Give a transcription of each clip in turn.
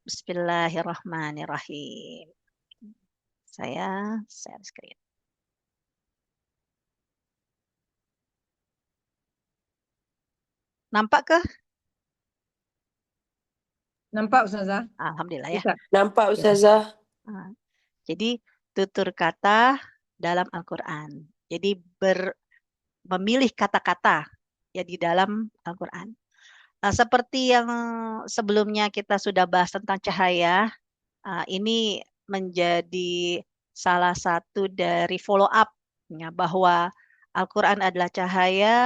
Bismillahirrahmanirrahim. Saya share screen. Nampak ke? Nampak Ustazah? Alhamdulillah ya. Bisa. Nampak Ya. Ustazah. Jadi tutur kata dalam Al-Quran. Jadi memilih kata-kata ya di dalam Al-Quran. Seperti yang sebelumnya kita sudah bahas tentang cahaya, ini menjadi salah satu dari follow up ya, bahwa Al-Quran adalah cahaya,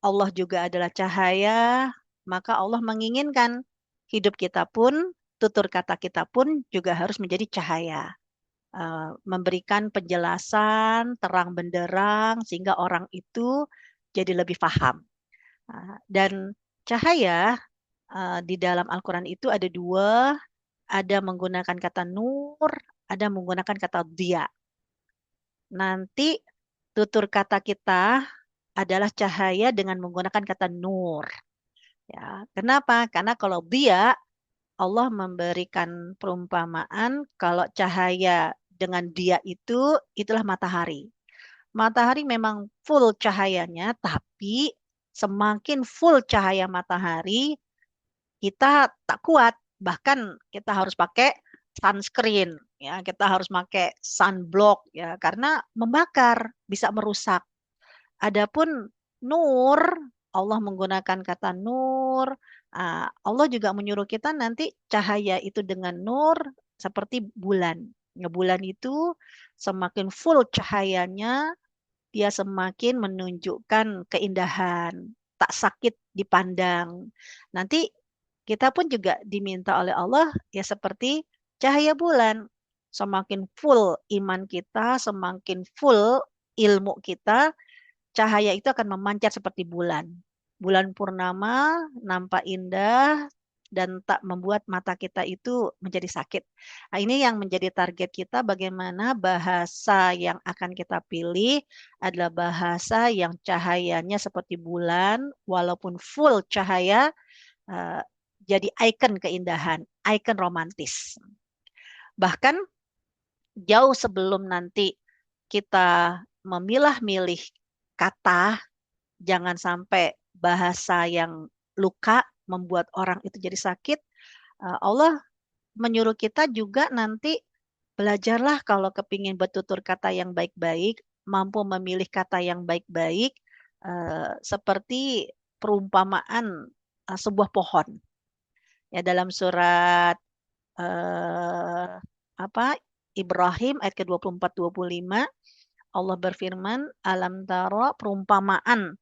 Allah juga adalah cahaya, maka Allah menginginkan hidup kita pun, tutur kata kita pun juga harus menjadi cahaya. Memberikan penjelasan terang benderang sehingga orang itu jadi lebih paham. Dan cahaya di dalam Al-Quran itu ada dua, ada menggunakan kata nur, ada menggunakan kata dia. Nanti tutur kata kita adalah cahaya dengan menggunakan kata nur. Ya, kenapa? Karena kalau dia, Allah memberikan perumpamaan kalau cahaya dengan dia itu, itulah matahari. Matahari memang full cahayanya, tapi semakin full cahaya matahari, kita tak kuat. Bahkan kita harus pakai sunscreen, ya, kita harus pakai sunblock, ya, karena membakar, bisa merusak. Adapun nur, Allah menggunakan kata nur. Allah juga menyuruh kita nanti cahaya itu dengan nur seperti bulan. Ya, bulan itu semakin full cahayanya, dia semakin menunjukkan keindahan, tak sakit dipandang. Nanti kita pun juga diminta oleh Allah ya seperti cahaya bulan. Semakin full iman kita, semakin full ilmu kita, cahaya itu akan memancar seperti bulan. Bulan purnama nampak indah dan tak membuat mata kita itu menjadi sakit. Nah, ini yang menjadi target kita, bagaimana bahasa yang akan kita pilih adalah bahasa yang cahayanya seperti bulan, walaupun full cahaya, eh, jadi ikon keindahan, ikon romantis. Bahkan jauh sebelum nanti kita memilah-milih kata, jangan sampai bahasa yang luka membuat orang itu jadi sakit. Allah menyuruh kita juga nanti belajarlah kalau kepingin bertutur kata yang baik-baik, mampu memilih kata yang baik-baik, seperti perumpamaan sebuah pohon. Ya, dalam surat eh, apa Ibrahim ayat ke-24-25, Allah berfirman, alam taro, perumpamaan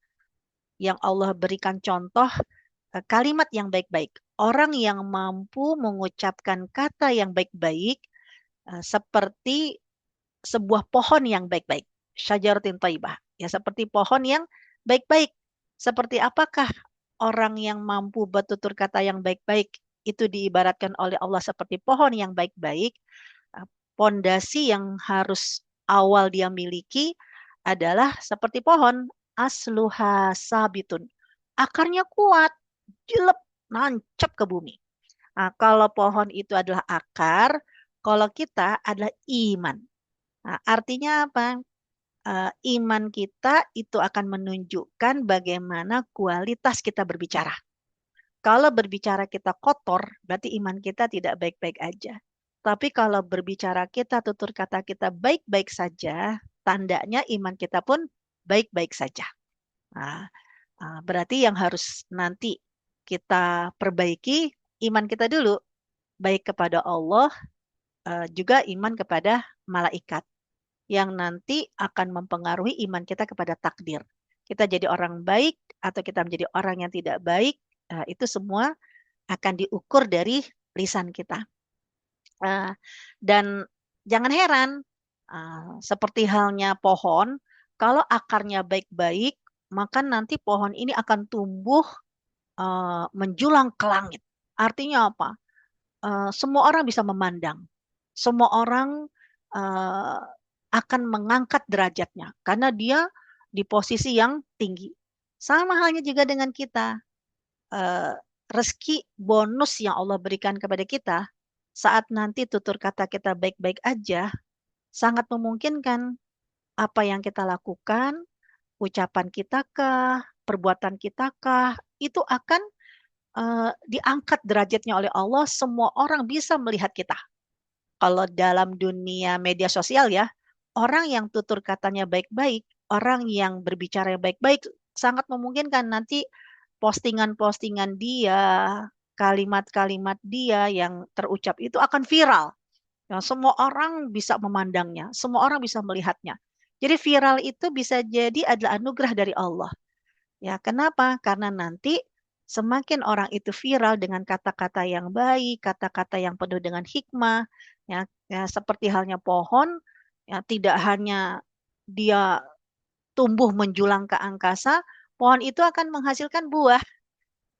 yang Allah berikan contoh kalimat yang baik-baik. Orang yang mampu mengucapkan kata yang baik-baik seperti sebuah pohon yang baik-baik. Syajaratin thayyibah. Ya, seperti pohon yang baik-baik. Seperti apakah orang yang mampu bertutur kata yang baik-baik itu diibaratkan oleh Allah seperti pohon yang baik-baik. Pondasi yang harus awal dia miliki adalah seperti pohon, asluha sabitun. Akarnya kuat, jelek, nancap ke bumi. Nah, kalau pohon itu adalah akar, kalau kita adalah iman. Nah, artinya apa? Iman kita itu akan menunjukkan bagaimana kualitas kita berbicara. Kalau berbicara kita kotor, berarti iman kita tidak baik-baik aja. Tapi kalau berbicara kita, tutur kata kita baik-baik saja, tandanya iman kita pun baik-baik saja. Nah, berarti yang harus nanti kita perbaiki iman kita dulu, baik kepada Allah, juga iman kepada malaikat, yang nanti akan mempengaruhi iman kita kepada takdir. Kita jadi orang baik atau kita menjadi orang yang tidak baik, itu semua akan diukur dari lisan kita. Dan jangan heran, seperti halnya pohon, kalau akarnya baik-baik, maka nanti pohon ini akan tumbuh menjulang ke langit. Artinya apa? Semua orang bisa memandang. Semua orang akan mengangkat derajatnya karena dia di posisi yang tinggi. Sama halnya juga dengan kita. rezeki bonus yang Allah berikan kepada kita saat nanti tutur kata kita baik-baik aja, sangat memungkinkan apa yang kita lakukan, ucapan kita kah, perbuatan kita kah, itu akan diangkat derajatnya oleh Allah, semua orang bisa melihat kita. Kalau dalam dunia media sosial ya, orang yang tutur katanya baik-baik, orang yang berbicara baik-baik, sangat memungkinkan nanti postingan-postingan dia, kalimat-kalimat dia yang terucap itu akan viral. Ya, semua orang bisa memandangnya, semua orang bisa melihatnya. Jadi viral itu bisa jadi adalah anugerah dari Allah. Ya, kenapa? Karena nanti semakin orang itu viral dengan kata-kata yang baik, kata-kata yang penuh dengan hikmah, ya, ya seperti halnya pohon, ya tidak hanya dia tumbuh menjulang ke angkasa, pohon itu akan menghasilkan buah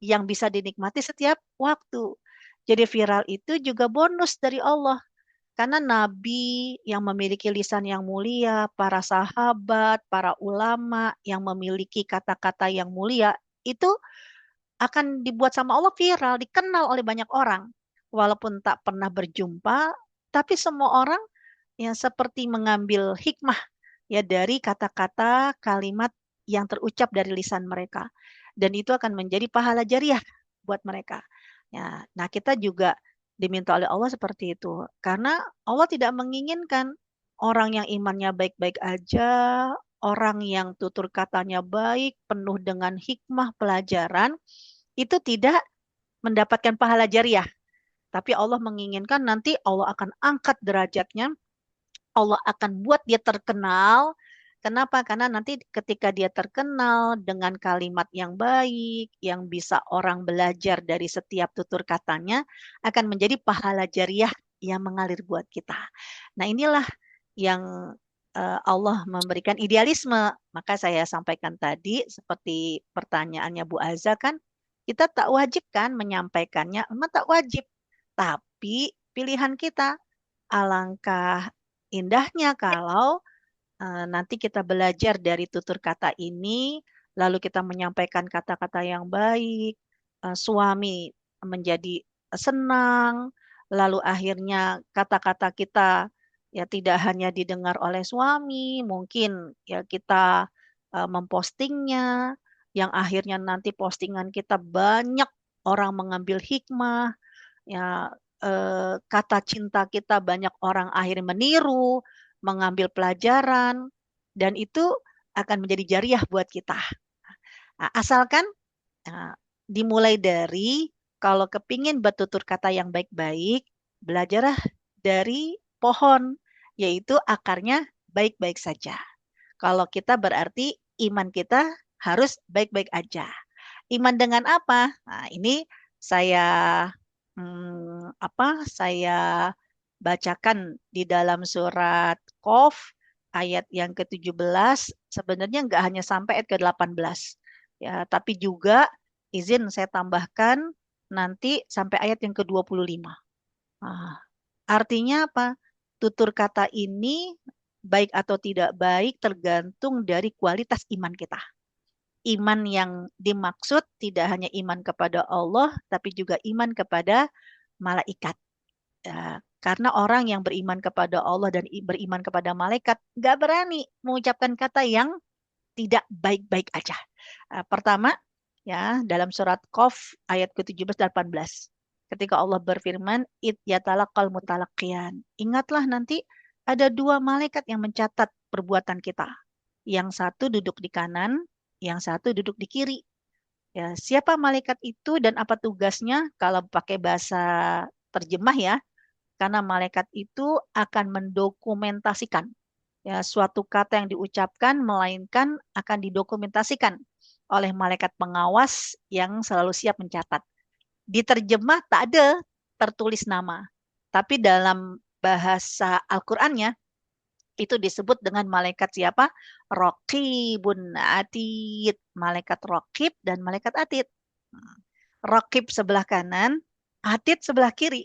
yang bisa dinikmati setiap waktu. Jadi viral itu juga bonus dari Allah. Karena nabi yang memiliki lisan yang mulia, para sahabat, para ulama yang memiliki kata-kata yang mulia, itu akan dibuat sama Allah viral, dikenal oleh banyak orang. Walaupun tak pernah berjumpa, tapi semua orang yang seperti mengambil hikmah ya dari kata-kata kalimat yang terucap dari lisan mereka. Dan itu akan menjadi pahala jariah buat mereka. Ya, nah kita juga diminta oleh Allah seperti itu. Karena Allah tidak menginginkan orang yang imannya baik-baik aja, orang yang tutur katanya baik, penuh dengan hikmah pelajaran, itu tidak mendapatkan pahala jariah. Tapi Allah menginginkan nanti Allah akan angkat derajatnya, Allah akan buat dia terkenal. Kenapa? Karena nanti ketika dia terkenal dengan kalimat yang baik, yang bisa orang belajar dari setiap tutur katanya, akan menjadi pahala jariah yang mengalir buat kita. Nah, inilah yang Allah memberikan idealisme. Maka saya sampaikan tadi, seperti pertanyaannya Bu Aza kan, kita tak wajib kan menyampaikannya, memang tak wajib. Tapi pilihan kita, alangkah indahnya kalau nanti kita belajar dari tutur kata ini, lalu kita menyampaikan kata-kata yang baik, suami menjadi senang, lalu akhirnya kata-kata kita ya tidak hanya didengar oleh suami, mungkin ya kita mempostingnya, yang akhirnya nanti postingan kita banyak orang mengambil hikmah, ya kata cinta kita banyak orang akhirnya meniru, mengambil pelajaran, dan itu akan menjadi jariah buat kita. Nah, asalkan nah, dimulai dari kalau kepingin bertutur kata yang baik-baik, belajarlah dari pohon, yaitu akarnya baik-baik saja. Kalau kita berarti iman kita harus baik-baik aja. Iman dengan apa? Nah, ini saya saya bacakan di dalam surat Qaf ayat yang ke-17, sebenarnya nggak hanya sampai ayat ke-18. Ya, tapi juga izin saya tambahkan nanti sampai ayat yang ke-25. Nah, artinya apa? Tutur kata ini baik atau tidak baik tergantung dari kualitas iman kita. Iman yang dimaksud tidak hanya iman kepada Allah, tapi juga iman kepada malaikat. Ya, karena orang yang beriman kepada Allah dan beriman kepada malaikat nggak berani mengucapkan kata yang tidak baik-baik aja. Pertama, ya dalam surat Qaf ayat ke-17 dan 18. Ketika Allah berfirman, "Id yatalaqal mutalaqiyan." Ingatlah nanti ada dua malaikat yang mencatat perbuatan kita. Yang satu duduk di kanan, yang satu duduk di kiri. Ya, siapa malaikat itu dan apa tugasnya? Kalau pakai bahasa terjemah ya, karena malaikat itu akan mendokumentasikan ya suatu kata yang diucapkan melainkan akan didokumentasikan oleh malaikat pengawas yang selalu siap mencatat. Diterjemah tak ada tertulis nama, tapi dalam bahasa Al-Qur'annya itu disebut dengan malaikat siapa? Raqibun Atid, malaikat Raqib dan malaikat Atid. Raqib sebelah kanan, Atid sebelah kiri.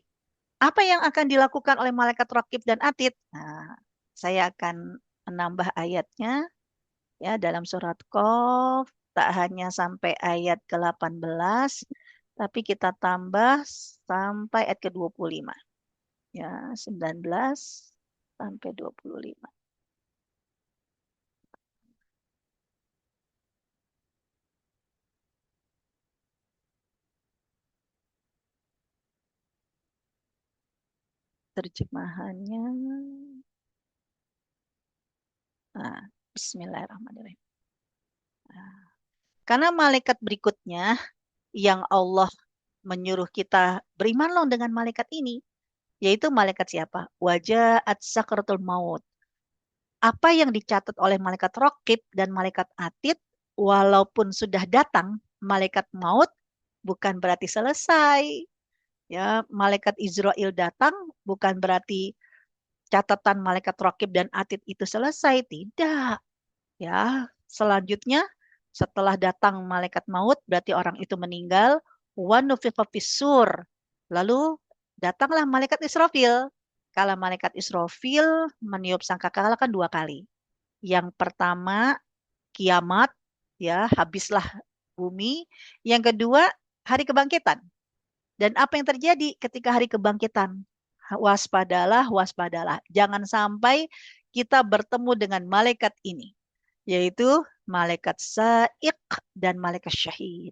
Apa yang akan dilakukan oleh malaikat Raqib dan Atid? Nah, saya akan menambah ayatnya ya dalam surat Qaf tak hanya sampai ayat ke-18 Tapi kita tambah sampai ayat ke-25. Ya, 19 sampai 25. Terjemahannya. Nah, Bismillahirrahmanirrahim. Nah, karena malaikat berikutnya yang Allah menyuruh kita berimanlah dengan malaikat ini, yaitu malaikat siapa? Wajaat sakratul maut. Apa yang dicatat oleh malaikat Raqib dan malaikat Atid, walaupun sudah datang malaikat maut, bukan berarti selesai. Ya, malaikat Israel datang bukan berarti catatan malaikat Raqib dan Atid itu selesai, tidak. Ya, selanjutnya setelah datang malaikat maut berarti orang itu meninggal. Wa nufikha fissur. Lalu datanglah malaikat Israfil. Kalau malaikat Israfil meniup sangkakala kan dua kali. Yang pertama kiamat, ya habislah bumi. Yang kedua hari kebangkitan. Dan apa yang terjadi ketika hari kebangkitan? Waspadalah, waspadalah. Jangan sampai kita bertemu dengan malaikat ini, yaitu malaikat sa'iq dan malaikat syahid.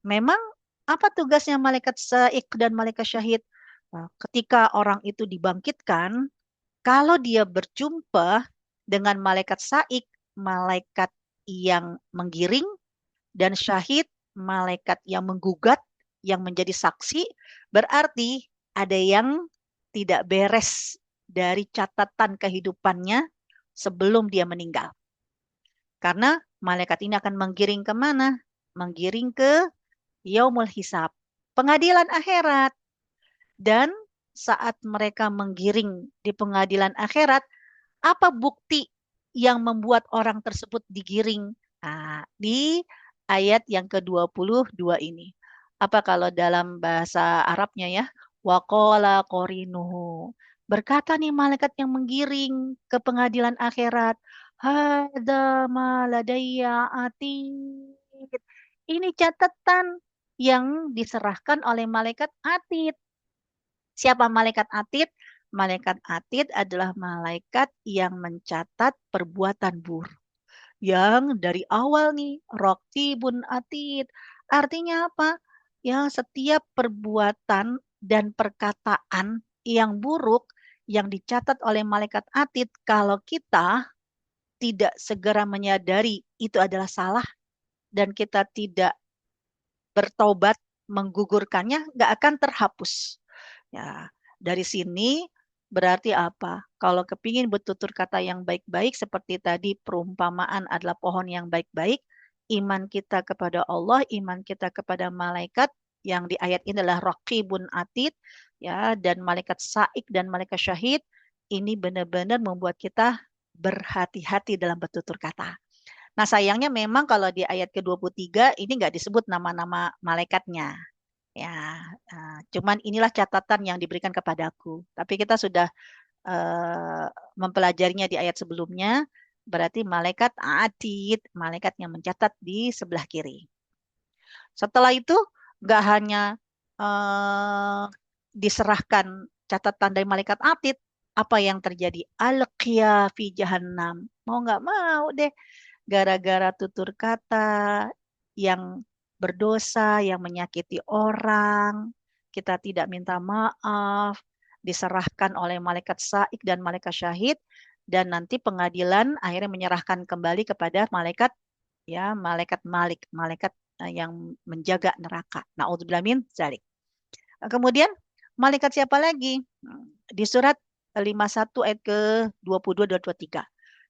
Memang apa tugasnya malaikat sa'iq dan malaikat syahid? Nah, ketika orang itu dibangkitkan, kalau dia berjumpa dengan malaikat sa'iq, malaikat yang menggiring, dan syahid, malaikat yang menggugat, yang menjadi saksi, berarti ada yang tidak beres dari catatan kehidupannya sebelum dia meninggal. Karena malaikat ini akan menggiring kemana? Menggiring ke yaumul hisab, pengadilan akhirat. Dan saat mereka menggiring di pengadilan akhirat, apa bukti yang membuat orang tersebut digiring? Nah, di ayat yang ke-22 ini. Apa kalau dalam bahasa Arabnya ya? Waqala qorinuhu. Berkata nih malaikat yang menggiring ke pengadilan akhirat. Hada ma ladayya atid. Ini catatan yang diserahkan oleh malaikat atid. Siapa malaikat atid? Malaikat atid adalah malaikat yang mencatat perbuatan buruk. Yang dari awal nih, Raktibun atid. Artinya apa? Ya, setiap perbuatan dan perkataan yang buruk yang dicatat oleh malaikat atid, kalau kita tidak segera menyadari itu adalah salah dan kita tidak bertobat menggugurkannya, nggak akan terhapus. Ya, dari sini berarti apa? Kalau kepingin bertutur kata yang baik-baik seperti tadi perumpamaan adalah pohon yang baik-baik, iman kita kepada Allah, iman kita kepada malaikat yang di ayat ini adalah Raqibun Atid, ya, dan malaikat Saik dan malaikat Syahid, ini benar-benar membuat kita berhati-hati dalam bertutur kata. Nah, sayangnya memang kalau di ayat ke-23 ini nggak disebut nama-nama malaikatnya. Ya, cuman inilah catatan yang diberikan kepadaku. Tapi kita sudah mempelajarinya di ayat sebelumnya, berarti malaikat atid, malaikat yang mencatat di sebelah kiri. Setelah itu, nggak hanya uh, diserahkan catatan dari malaikat atid, apa yang terjadi? Alqiya fi jahannam. Mau nggak mau deh, gara-gara tutur kata yang berdosa, yang menyakiti orang, kita tidak minta maaf, diserahkan oleh malaikat saik dan malaikat syahid, dan nanti pengadilan akhirnya menyerahkan kembali kepada malaikat, ya, malaikat Malik, malaikat yang menjaga neraka. Na'udzubillah min dzalik. Kemudian malaikat siapa lagi? Di surat 51 ayat ke-22-23.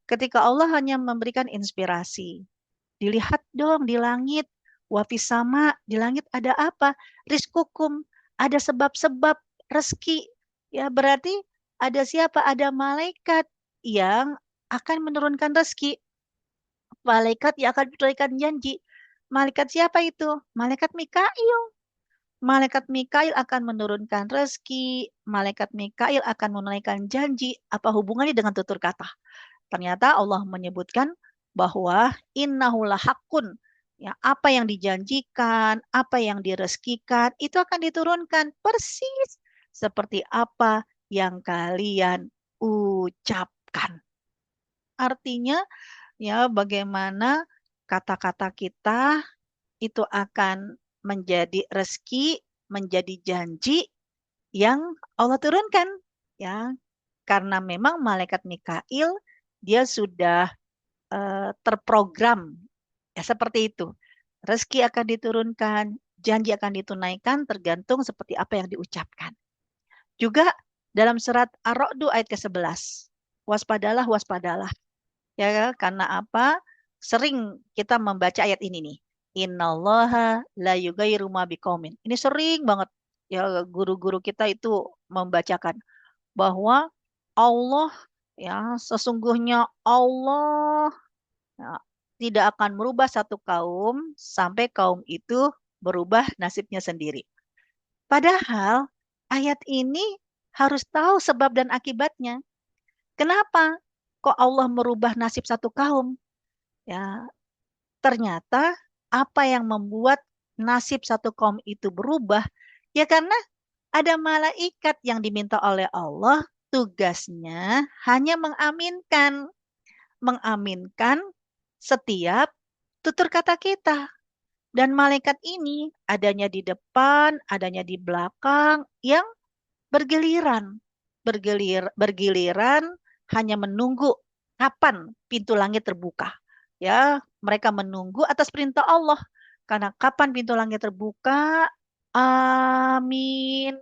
Ketika Allah hanya memberikan inspirasi. Dilihat dong di langit. Wafis sama, di langit ada apa? Rizkukum, ada sebab-sebab rezeki. Ya, berarti ada siapa? Ada malaikat yang akan menurunkan rezeki. Malaikat yang akan menunaikan janji. Malaikat siapa itu? Malaikat Mikail. Malaikat Mikail akan menurunkan rezeki. Malaikat Mikail akan menunaikan janji. Apa hubungannya dengan tutur kata? Ternyata Allah menyebutkan bahwa innahu lahakun. Ya, apa yang dijanjikan, apa yang direzekikan, itu akan diturunkan persis seperti apa yang kalian ucapkan. Artinya, ya, bagaimana kata-kata kita itu akan menjadi rezeki, menjadi janji yang Allah turunkan, ya. Karena memang malaikat Mikail dia sudah terprogram, ya seperti itu. Rezeki akan diturunkan, janji akan ditunaikan tergantung seperti apa yang diucapkan. Juga dalam surat Ar-Ra'd ayat ke-11. Waspadalah, waspadalah. Ya, karena apa? Sering kita membaca ayat ini nih. Innallaha la yughayyiru ma biqaumin. Ini sering banget ya guru-guru kita itu membacakan bahwa Allah, ya sesungguhnya Allah, ya, tidak akan merubah satu kaum sampai kaum itu berubah nasibnya sendiri. Padahal ayat ini harus tahu sebab dan akibatnya. Kenapa kok Allah merubah nasib satu kaum? Ya, ternyata apa yang membuat nasib satu kaum itu berubah? Ya karena ada malaikat yang diminta oleh Allah, tugasnya hanya mengaminkan, mengaminkan setiap tutur kata kita. Dan malaikat ini adanya di depan, adanya di belakang, yang bergiliran, bergiliran hanya menunggu kapan pintu langit terbuka. Ya, mereka menunggu atas perintah Allah. Karena kapan pintu langit terbuka, amin.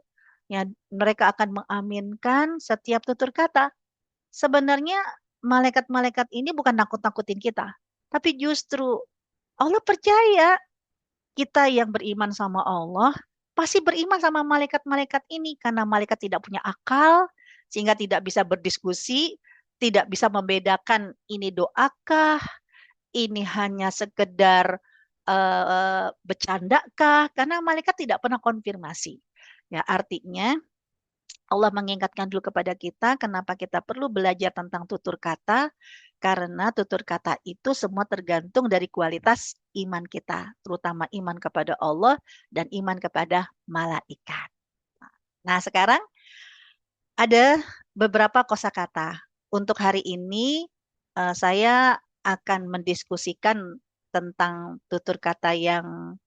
Ya, mereka akan mengaminkan setiap tutur kata. Sebenarnya malaikat-malaikat ini bukan nakut-nakutin kita, tapi justru Allah percaya kita yang beriman sama Allah pasti beriman sama malaikat-malaikat ini karena malaikat tidak punya akal sehingga tidak bisa berdiskusi, tidak bisa membedakan ini doakah, ini hanya sekedar bercandakah, karena malaikat tidak pernah konfirmasi. Ya, artinya Allah mengingatkan dulu kepada kita kenapa kita perlu belajar tentang tutur kata, karena tutur kata itu semua tergantung dari kualitas iman kita, terutama iman kepada Allah dan iman kepada malaikat. Nah, sekarang ada beberapa kosakata. Untuk hari ini saya akan mendiskusikan tentang tutur kata yang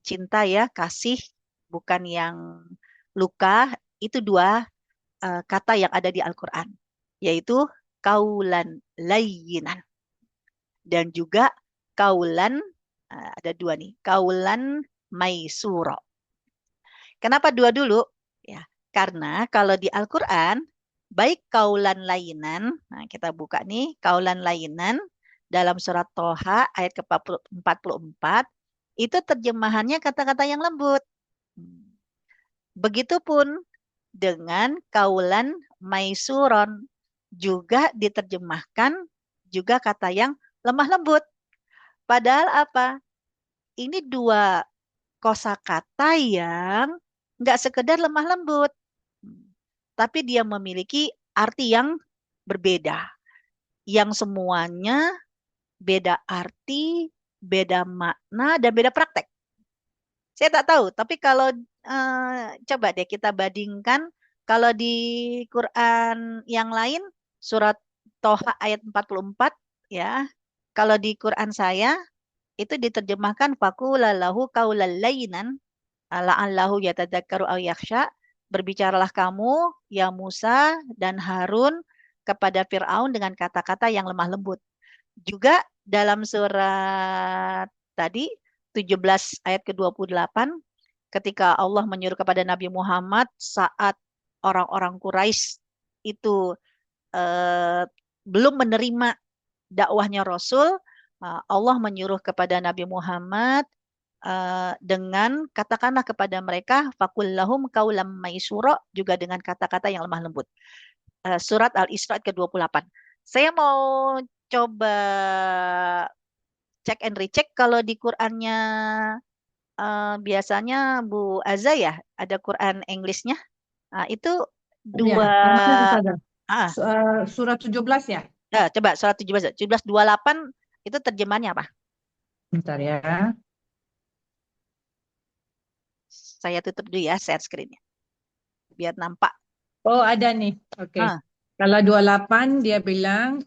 cinta, ya, kasih, bukan yang luka. Itu dua kata yang ada di Al-Quran, yaitu kaulan layyinan dan juga kaulan, ada dua nih, kaulan maisuro. Kenapa dua dulu? Ya, karena kalau di Al-Quran, baik kaulan layinan, nah kita buka nih, kaulan layinan dalam surat Toha ayat ke-44, itu terjemahannya kata-kata yang lembut. Begitupun dengan kaulan maisuron juga diterjemahkan juga kata yang lemah lembut. Padahal apa? Ini dua kosakata yang nggak sekedar lemah lembut, tapi dia memiliki arti yang berbeda, yang semuanya beda arti, beda makna, dan beda praktek. Saya tak tahu, tapi kalau coba deh kita bandingkan, kalau di Quran yang lain, surat Toha ayat 44, ya. Kalau di Quran saya, itu diterjemahkan fakulalahu kaulal lainan la'allahu yatadzakkaru aw yakhsha. Berbicaralah kamu, ya Musa dan Harun, kepada Fir'aun dengan kata-kata yang lemah lembut. Juga dalam surat tadi 17 ayat ke-28, ketika Allah menyuruh kepada Nabi Muhammad saat orang-orang Quraisy itu eh, belum menerima dakwahnya Rasul, Allah menyuruh kepada Nabi Muhammad dengan katakanlah kepada mereka fakullahum kaulam maisuro, juga dengan kata-kata yang lemah lembut. Surat Al-Isra ke-28. Saya mau coba cek and recheck kalau di Qurannya biasanya Bu Aza, ya, ada Quran Englishnya. Nah, itu Ya, dua, ada Ustazah. ah, Surat 17 ya? coba surat 17, 1728 itu terjemahannya apa? Bentar ya. Saya tutup dulu ya share screen-nya biar nampak. Oh, ada nih. Oke. Hah, Kalau 28 dia bilang,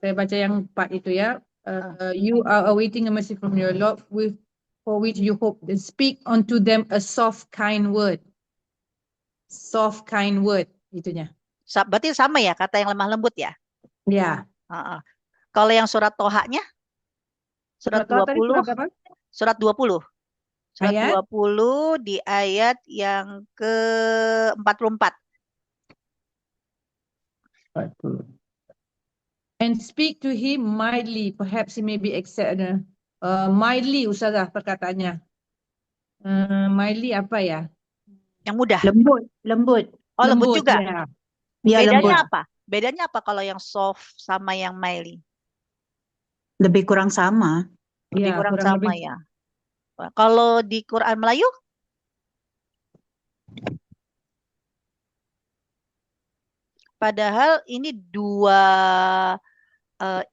saya baca yang part itu ya. hah. You are awaiting a mercy from your Lord with for which you hope. Then speak unto them a soft, kind word. Soft, kind word. Itunya. Berarti sama ya kata yang lemah lembut ya. Ya. Heeh. Kalau yang surat Toha-nya, surat Surat Toha tadi 20, surat apa? surat 20. Surat Ayat 20 di ayat yang ke-44. 40. And speak to him mildly, perhaps he may be accepted. Mildly, Ustazah perkataannya. Mildly apa ya? Yang mudah. Lembut, lembut. Oh, lembut Lembut, juga. ya. Ya, Bedanya lembut. Ya. apa? Bedanya apa kalau yang soft sama yang mild? Lebih kurang sama. Lebih Ya, kurang kurang sama lebih. ya. Kalau di Quran Melayu, padahal ini dua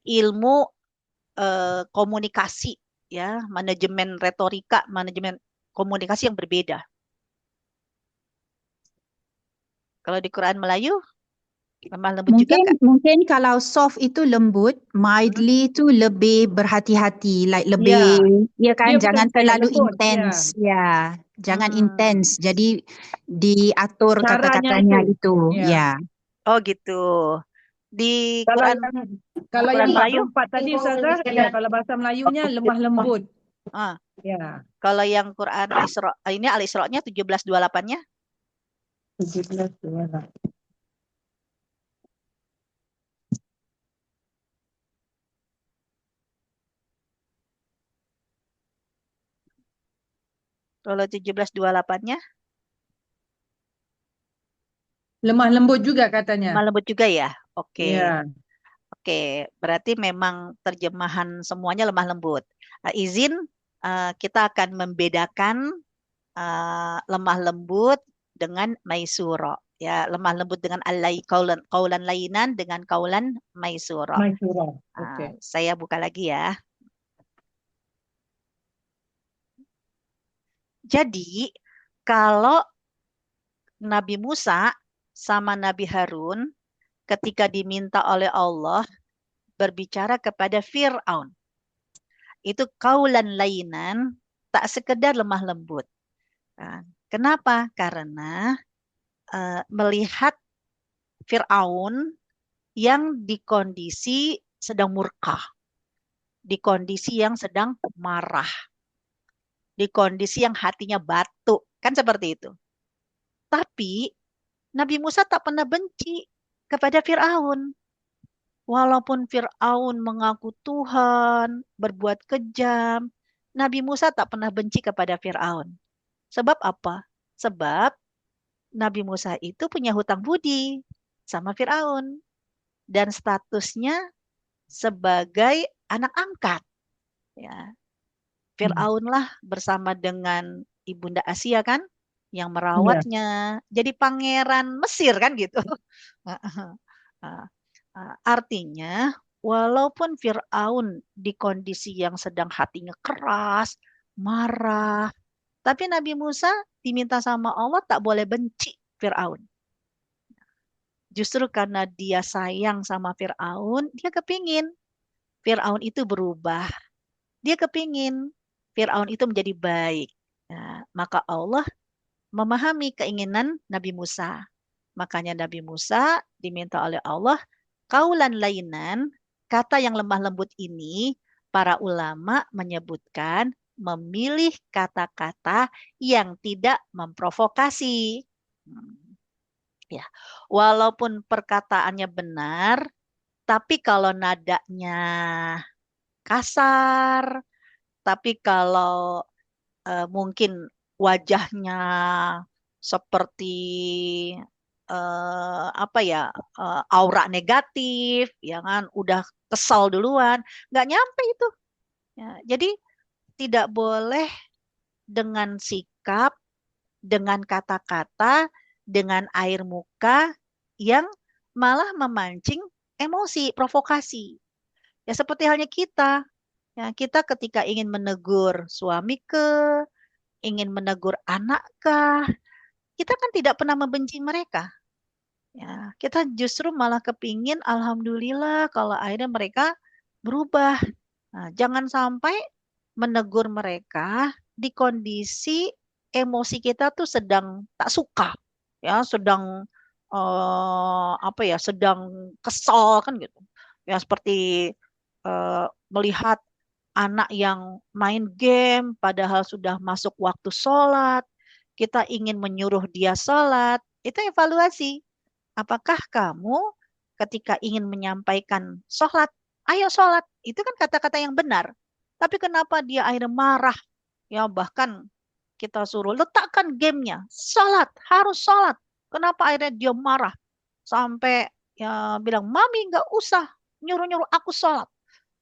ilmu komunikasi ya, manajemen retorika, manajemen komunikasi yang berbeda. Kalau di Quran Melayu, lemah lembut juga Mungkin Kak. mungkin kalau soft itu lembut, mildly itu lebih berhati-hati, like lebih, ya Dia kan, bukan jangan sangat terlalu lembut. Ya. intens, ya, jangan Hmm. intens. Jadi diatur Caranya kata-katanya itu. itu, Ya. ya. Oh gitu. Di Kalau Quran yang kalau Quran yang Melayu, 44 tadi Ustazah, ya kalau bahasa Melayunya lemah lembut. ah, Ya. kalau yang Quran Isra, ini Al-Isra-nya 17:28-nya, 17 ya. kalau 17:28-nya, Lemah lembut juga katanya. lemah lembut juga ya. Oke. Ya. Oke, berarti memang terjemahan semuanya lemah lembut. Izin kita akan membedakan lemah lembut dengan maisuro. Ya, lemah lembut dengan kaulan lainan dengan kaulan maisuro. Maisura. Oke. Saya buka lagi ya. Jadi, kalau Nabi Musa sama Nabi Harun ketika diminta oleh Allah berbicara kepada Fir'aun, itu kaulan lainan, tak sekedar lemah lembut. Kenapa? Karena melihat Fir'aun yang di kondisi sedang murka, di kondisi yang sedang marah, di kondisi yang hatinya batu, kan seperti itu. Tapi Nabi Musa tak pernah benci kepada Fir'aun. Walaupun Fir'aun mengaku Tuhan, berbuat kejam, Nabi Musa tak pernah benci kepada Fir'aun. Sebab apa? Sebab Nabi Musa itu punya hutang budi sama Fir'aun. Dan statusnya sebagai anak angkat. Ya. Fir'aun lah bersama dengan Ibunda Asia kan, yang Ya. merawatnya. Jadi pangeran Mesir kan gitu. Artinya, walaupun Fir'aun di kondisi yang sedang hatinya keras, marah, tapi Nabi Musa diminta sama Allah tak boleh benci Fir'aun. Justru karena dia sayang sama Fir'aun, dia kepingin Fir'aun itu berubah. Dia kepingin Fir'aun itu menjadi baik. Nah, maka Allah memahami keinginan Nabi Musa. Makanya Nabi Musa diminta oleh Allah kaulan lainan, kata yang lemah lembut ini, para ulama menyebutkan memilih kata-kata yang tidak memprovokasi. Ya, walaupun perkataannya benar, tapi kalau nadanya kasar, tapi kalau mungkin wajahnya seperti apa ya, aura negatif, ya kan, udah kesal duluan, nggak nyampe itu. Ya, jadi tidak boleh dengan sikap, dengan kata-kata, dengan air muka yang malah memancing emosi, provokasi. Ya seperti halnya kita. Ya, kita ketika ingin menegur suami ingin menegur anak kita kan tidak pernah membenci mereka. Ya, kita justru malah kepingin, alhamdulillah kalau akhirnya mereka berubah. Nah, jangan sampai menegur mereka di kondisi emosi kita tuh sedang tak suka, ya, sedang apa ya, sedang kesal kan gitu. Ya seperti melihat anak yang main game padahal sudah masuk waktu sholat, kita ingin menyuruh dia sholat, itu evaluasi. Apakah kamu ketika ingin menyampaikan sholat, ayo sholat, itu kan kata-kata yang benar. Tapi kenapa dia akhirnya marah? Ya bahkan kita suruh letakkan gamenya, sholat, harus sholat. Kenapa akhirnya dia marah? Sampai ya bilang, mami nggak usah nyuruh-nyuruh aku sholat.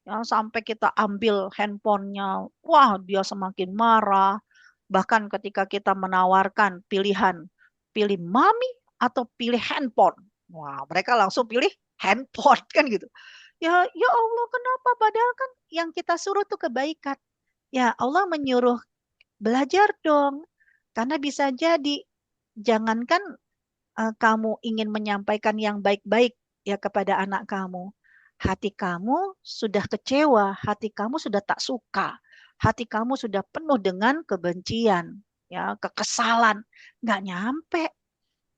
Ya, sampai kita ambil handphonenya, wah dia semakin marah. Bahkan ketika kita menawarkan pilihan, pilih mami atau pilih handphone. Wah, mereka langsung pilih handphone kan gitu. Ya, ya Allah, kenapa? Padahal kan yang kita suruh tuh kebaikan. Ya, Allah menyuruh belajar dong. Karena bisa jadi, jangankan kamu ingin menyampaikan yang baik-baik ya kepada anak kamu. Hati kamu sudah kecewa, hati kamu sudah tak suka, hati kamu sudah penuh dengan kebencian, ya, kekesalan, nggak nyampe.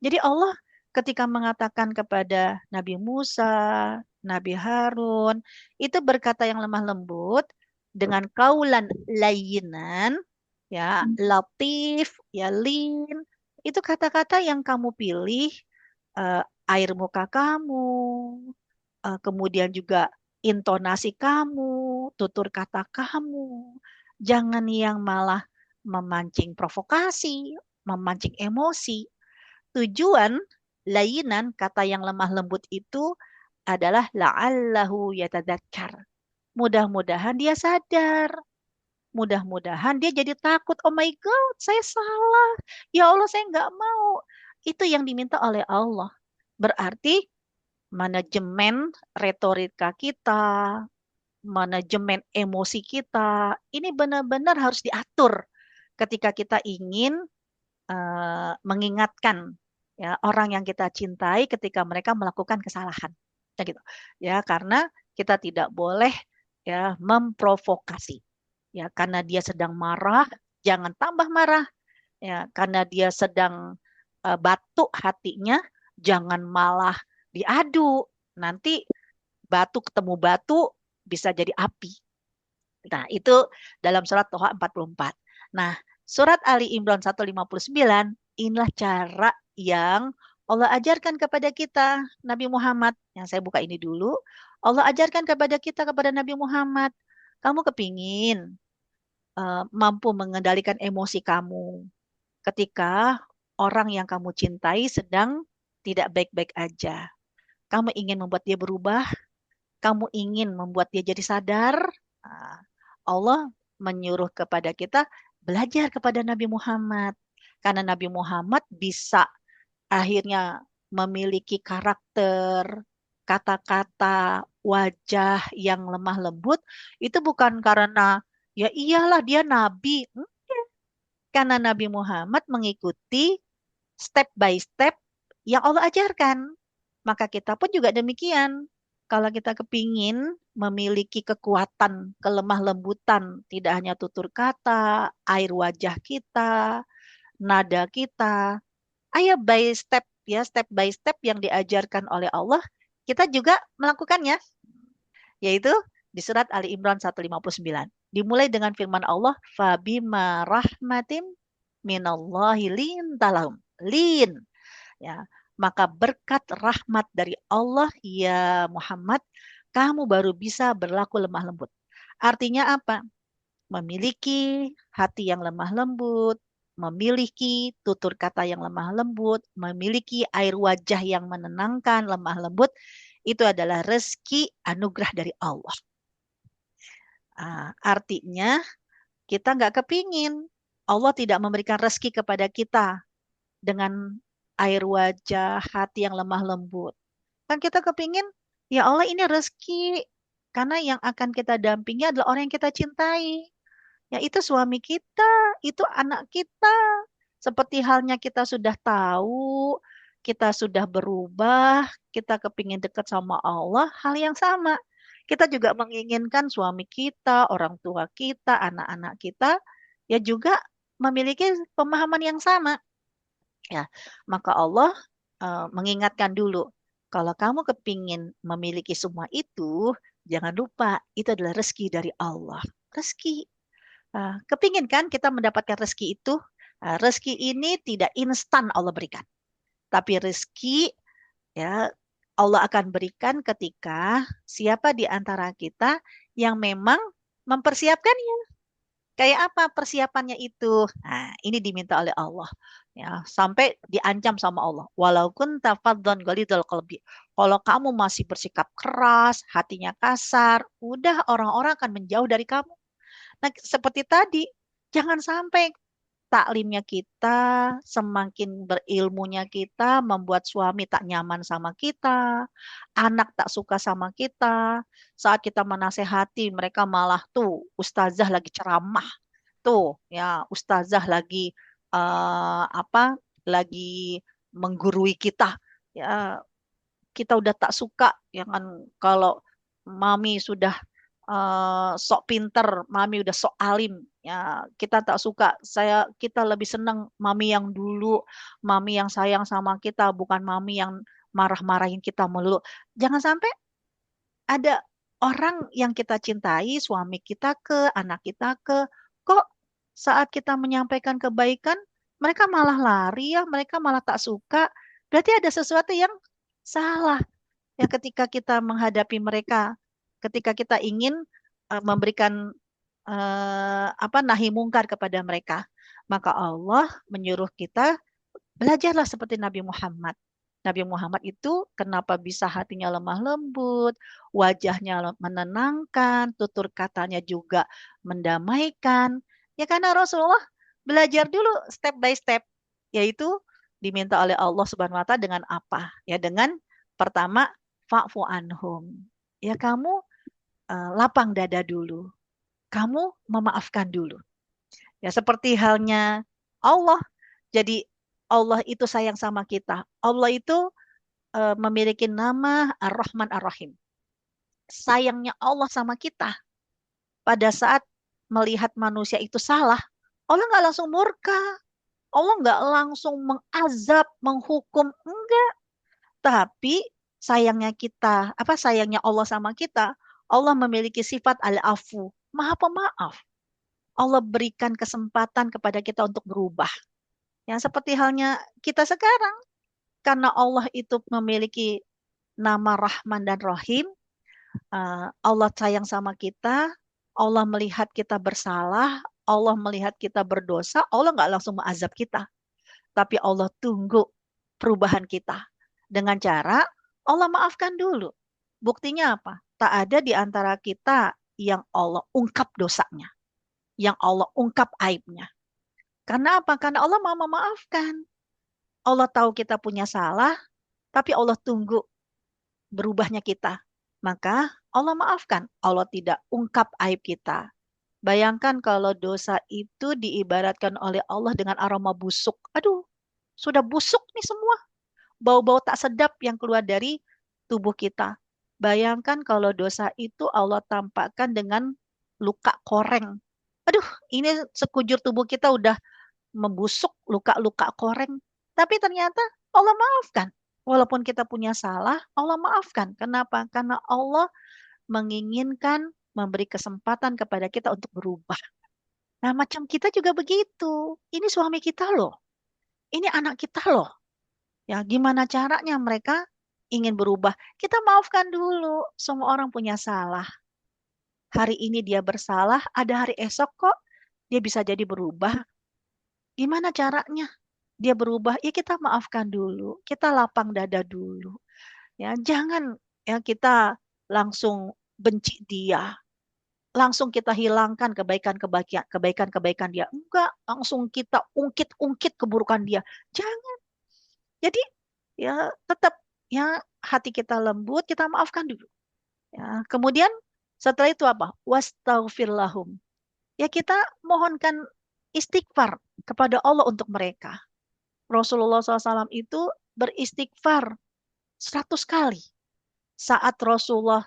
Jadi Allah ketika mengatakan kepada Nabi Musa, Nabi Harun, itu berkata yang lemah lembut dengan kaulan layinan, ya, latif, ya, lin, itu kata-kata yang kamu pilih, eh, air muka kamu, kemudian juga intonasi kamu, tutur kata kamu. Jangan yang malah memancing provokasi, memancing emosi. Tujuan layinan, kata yang lemah lembut itu adalah la'allahu yatadzakkar. Mudah-mudahan dia sadar. Mudah-mudahan dia jadi takut. Oh my God, saya salah. Ya Allah, saya nggak mau. Itu yang diminta oleh Allah. Berarti manajemen retorika kita, manajemen emosi kita, ini benar-benar harus diatur ketika kita ingin mengingatkan ya orang yang kita cintai ketika mereka melakukan kesalahan. Ya gitu. Ya, karena kita tidak boleh ya memprovokasi. Ya, karena dia sedang marah, jangan tambah marah. Ya, karena dia sedang batuk hatinya, jangan malah diadu. Nanti batu ketemu batu bisa jadi api. Nah, itu dalam surat Toha 44. Nah, surat Ali Imran 159, inilah cara yang Allah ajarkan kepada kita, Nabi Muhammad. Yang saya buka ini dulu. Allah ajarkan kepada kita, kepada Nabi Muhammad. Kamu kepingin mampu mengendalikan emosi kamu ketika orang yang kamu cintai sedang tidak baik-baik aja. Kamu ingin membuat dia berubah, kamu ingin membuat dia jadi sadar. Nah, Allah menyuruh kepada kita belajar kepada Nabi Muhammad. Karena Nabi Muhammad bisa akhirnya memiliki karakter, kata-kata, wajah yang lemah lembut. Itu bukan karena, ya iyalah dia Nabi. Karena Nabi Muhammad mengikuti step by step yang Allah ajarkan. Maka kita pun juga demikian. Kalau kita kepingin memiliki kekuatan, kelemah lembutan, tidak hanya tutur kata, air wajah kita, nada kita, ayo by step ya, step by step yang diajarkan oleh Allah, kita juga melakukannya. Yaitu di surat Ali Imran 159. Dimulai dengan firman Allah, "Fabima rahmatim minallahi lintalahum." Lin. Ya, maka berkat rahmat dari Allah ya Muhammad, kamu baru bisa berlaku lemah lembut. Artinya apa? Memiliki hati yang lemah lembut, memiliki tutur kata yang lemah lembut, memiliki air wajah yang menenangkan, lemah lembut, itu adalah rezeki anugerah dari Allah. Artinya kita nggak kepingin Allah tidak memberikan rezeki kepada kita dengan air wajah, hati yang lemah lembut. Kan kita kepingin, ya Allah ini rezeki, Karena yang akan kita dampingi adalah orang yang kita cintai. Ya itu suami kita, itu anak kita. Seperti halnya kita sudah tahu, kita sudah berubah, kita kepingin dekat sama Allah, hal yang sama. Kita juga menginginkan suami kita, orang tua kita, anak-anak kita, ya juga memiliki pemahaman yang sama. Ya, maka Allah mengingatkan dulu, kalau kamu kepingin memiliki semua itu, jangan lupa itu adalah rezeki dari Allah. Rezeki. Kepingin kan kita mendapatkan rezeki itu? Rezeki ini tidak instan Allah berikan. Tapi rezeki ya Allah akan berikan ketika siapa di antara kita yang memang mempersiapkannya. Kayak apa persiapannya itu? Nah, ini diminta oleh Allah. Ya, sampai diancam sama Allah. Walaupun tafadzon ghalidul qalbi. Kalau kamu masih bersikap keras, hatinya kasar, udah orang-orang akan menjauh dari kamu. Nah, seperti tadi, jangan sampai taklimnya kita, semakin berilmunya kita, membuat suami tak nyaman sama kita, anak tak suka sama kita. Saat kita menasehati, mereka malah tuh, ustazah lagi ceramah, tuh, ya, ustazah lagi apa? Lagi menggurui kita. Ya, kita udah tak suka, ya kan? Kalau mami sudah sok pinter, mami udah sok alim, ya kita tak suka. Kita lebih senang mami yang dulu, mami yang sayang sama kita, bukan mami yang marah-marahin kita melulu. Jangan sampai ada orang yang kita cintai, suami kita ke, anak kita ke, kok saat kita menyampaikan kebaikan, mereka malah lari ya, mereka malah tak suka. Berarti ada sesuatu yang salah. Ya ketika kita menghadapi mereka, ketika kita ingin memberikan apa nahi mungkar kepada mereka, maka Allah menyuruh kita belajarlah seperti Nabi Muhammad. Nabi Muhammad itu kenapa bisa hatinya lemah lembut, wajahnya menenangkan, tutur katanya juga mendamaikan. Ya karena Rasulullah belajar dulu step by step, yaitu diminta oleh Allah Subhanahu wa taala dengan apa? Ya dengan pertama fa'fu anhum. Ya kamu lapang dada dulu. Kamu memaafkan dulu. Ya seperti halnya Allah. Jadi Allah itu sayang sama kita. Allah itu memiliki nama Ar-Rahman Ar-Rahim. Sayangnya Allah sama kita. Pada saat melihat manusia itu salah, Allah nggak langsung murka. Allah nggak langsung mengazab, menghukum. Enggak. Tapi sayangnya kita, apa sayangnya Allah sama kita, Allah memiliki sifat al-afu, maha pemaaf. Allah berikan kesempatan kepada kita untuk berubah. Yang seperti halnya kita sekarang. Karena Allah itu memiliki nama Rahman dan Rahim, Allah sayang sama kita, Allah melihat kita bersalah, Allah melihat kita berdosa, Allah nggak langsung mengazab kita. Tapi Allah tunggu perubahan kita. Dengan cara Allah maafkan dulu. Buktinya apa? Tak ada di antara kita yang Allah ungkap dosanya. Yang Allah ungkap aibnya. Karena apa? Karena Allah mau memaafkan. Allah tahu kita punya salah, tapi Allah tunggu berubahnya kita. Maka Allah maafkan. Allah tidak ungkap aib kita. Bayangkan kalau dosa itu diibaratkan oleh Allah dengan aroma busuk. Aduh, sudah busuk nih semua. Bau-bau tak sedap yang keluar dari tubuh kita. Bayangkan kalau dosa itu Allah tampakkan dengan luka koreng. Aduh, ini sekujur tubuh kita udah membusuk, luka-luka koreng. Tapi ternyata Allah maafkan. Walaupun kita punya salah, Allah maafkan. Kenapa? Karena Allah menginginkan memberi kesempatan kepada kita untuk berubah. Nah, macam kita juga begitu. Ini suami kita loh. Ini anak kita loh. Ya, gimana caranya mereka ingin berubah? Kita maafkan dulu. Semua orang punya salah. Hari ini dia bersalah, ada hari esok kok dia bisa jadi berubah. Gimana caranya dia berubah? Ya kita maafkan dulu. Kita lapang dada dulu. Ya, jangan ya kita langsung benci dia. Langsung kita hilangkan kebaikan-kebaikan dia. Enggak, langsung kita ungkit-ungkit keburukan dia. Jangan. Jadi ya tetap ya hati kita lembut, kita maafkan dulu. Ya, kemudian Setelah itu apa? Wastaghfir lahum. Ya kita mohonkan istighfar kepada Allah untuk mereka. Rasulullah SAW itu beristighfar 100 kali. Saat Rasulullah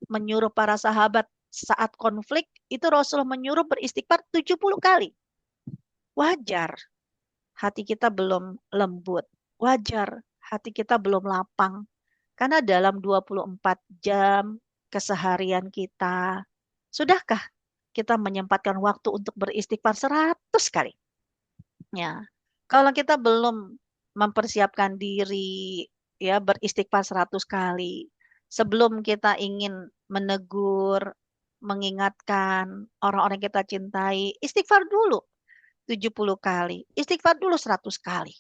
menyuruh para sahabat saat konflik, itu Rasulullah menyuruh beristighfar 70 kali. Wajar hati kita belum lembut. Wajar hati kita belum lapang. Karena dalam 24 jam keseharian kita, sudahkah kita menyempatkan waktu untuk beristighfar 100 kali? Ya. Kalau kita belum mempersiapkan diri ya beristighfar 100 kali, sebelum kita ingin menegur, mengingatkan orang-orang yang kita cintai, istighfar dulu 70 kali, istighfar dulu 100 kali.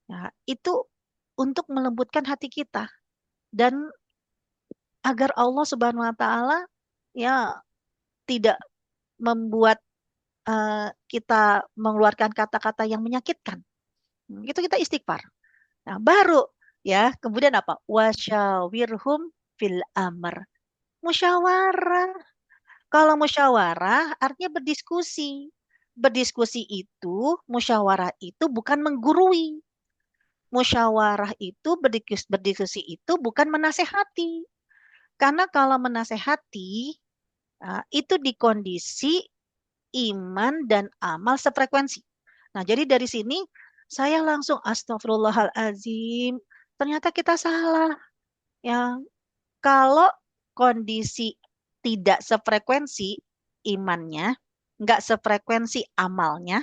Ya, itu untuk melembutkan hati kita dan agar Allah Subhanahu wa taala ya tidak membuat kita mengeluarkan kata-kata yang menyakitkan. Itu kita istighfar. Nah, baru ya, kemudian apa? Wasyawirhum fil amr. Musyawarah. Kalau musyawarah artinya berdiskusi. Berdiskusi itu, musyawarah itu bukan menggurui. Musyawarah itu, berdiskusi itu bukan menasehati. Karena kalau menasehati, itu di kondisi iman dan amal sefrekuensi. Nah, jadi dari sini saya langsung astagfirullahalazim. Ternyata kita salah. Ya, kalau kondisi tidak sefrekuensi imannya, nggak sefrekuensi amalnya,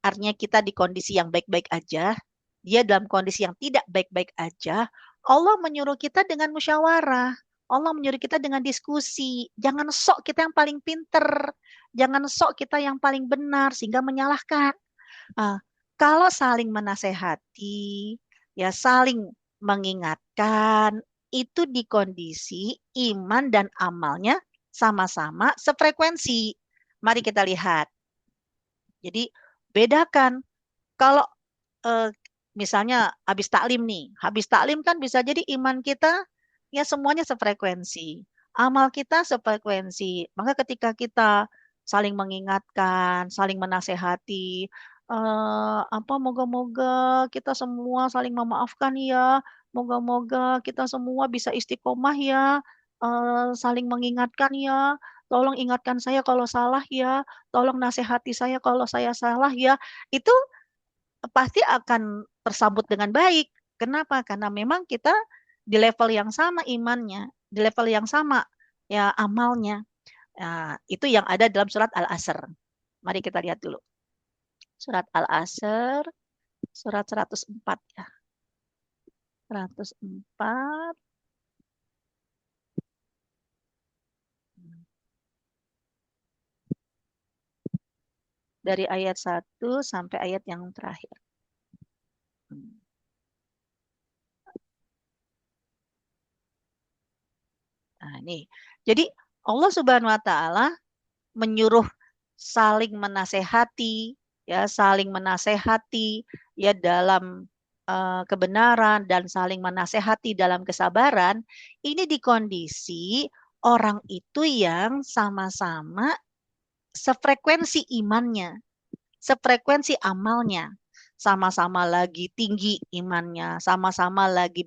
artinya kita di kondisi yang baik-baik aja, dia dalam kondisi yang tidak baik-baik aja, Allah menyuruh kita dengan musyawarah. Allah menyuruh kita dengan diskusi. Jangan sok kita yang paling pinter. Jangan sok kita yang paling benar sehingga menyalahkan. Ah, kalau saling menasehati, ya saling mengingatkan, itu di kondisi iman dan amalnya sama-sama sefrekuensi. Mari kita lihat. Jadi bedakan kalau misalnya habis taklim nih, habis taklim kan bisa jadi iman kita ya semuanya sefrekuensi, amal kita sefrekuensi. Maka ketika kita saling mengingatkan, saling menasehati, apa moga-moga kita semua saling memaafkan ya, moga-moga kita semua bisa istiqomah ya, saling mengingatkan ya. Tolong ingatkan saya kalau salah ya, tolong nasihati saya kalau saya salah ya. Itu pasti akan tersambut dengan baik. Kenapa? Karena memang kita di level yang sama imannya, di level yang sama ya amalnya. Nah, itu yang ada dalam surat Al-Asr. Mari kita lihat dulu. Surat Al-Asr, surat 104 ya. 104. Dari ayat 1 sampai ayat yang terakhir. Nah, ini. Jadi Allah Subhanahu wa taala menyuruh saling menasehati, ya, saling menasehati ya dalam kebenaran dan saling menasehati dalam kesabaran, ini di kondisi orang itu yang sama-sama sefrekuensi imannya, sefrekuensi amalnya, sama-sama lagi tinggi imannya, sama-sama lagi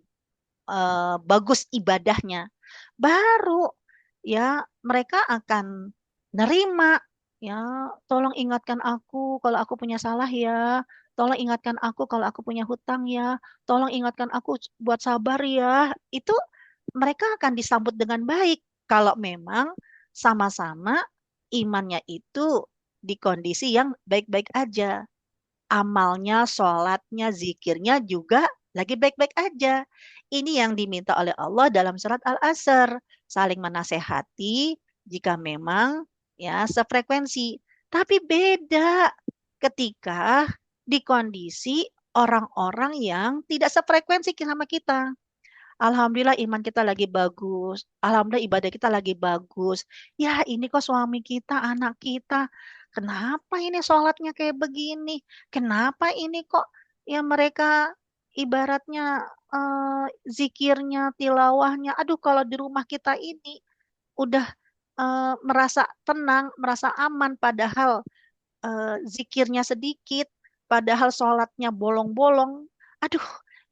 bagus ibadahnya, baru ya mereka akan nerima ya, tolong ingatkan aku kalau aku punya salah ya, tolong ingatkan aku kalau aku punya hutang ya, tolong ingatkan aku buat sabar ya. Itu mereka akan disambut dengan baik kalau memang sama-sama imannya itu di kondisi yang baik-baik aja, amalnya, sholatnya, zikirnya juga lagi baik-baik aja. Ini yang diminta oleh Allah dalam surat Al-Asr. Saling menasehati jika memang ya sefrekuensi. Tapi beda ketika di kondisi orang-orang yang tidak sefrekuensi sama kita. Alhamdulillah iman kita lagi bagus. Alhamdulillah ibadah kita lagi bagus. Ya ini kok suami kita, anak kita. Kenapa ini sholatnya kayak begini? Kenapa ini kok ya mereka ibaratnya zikirnya, tilawahnya. Aduh kalau di rumah kita ini udah merasa tenang, merasa aman, padahal zikirnya sedikit, padahal sholatnya bolong-bolong. Aduh,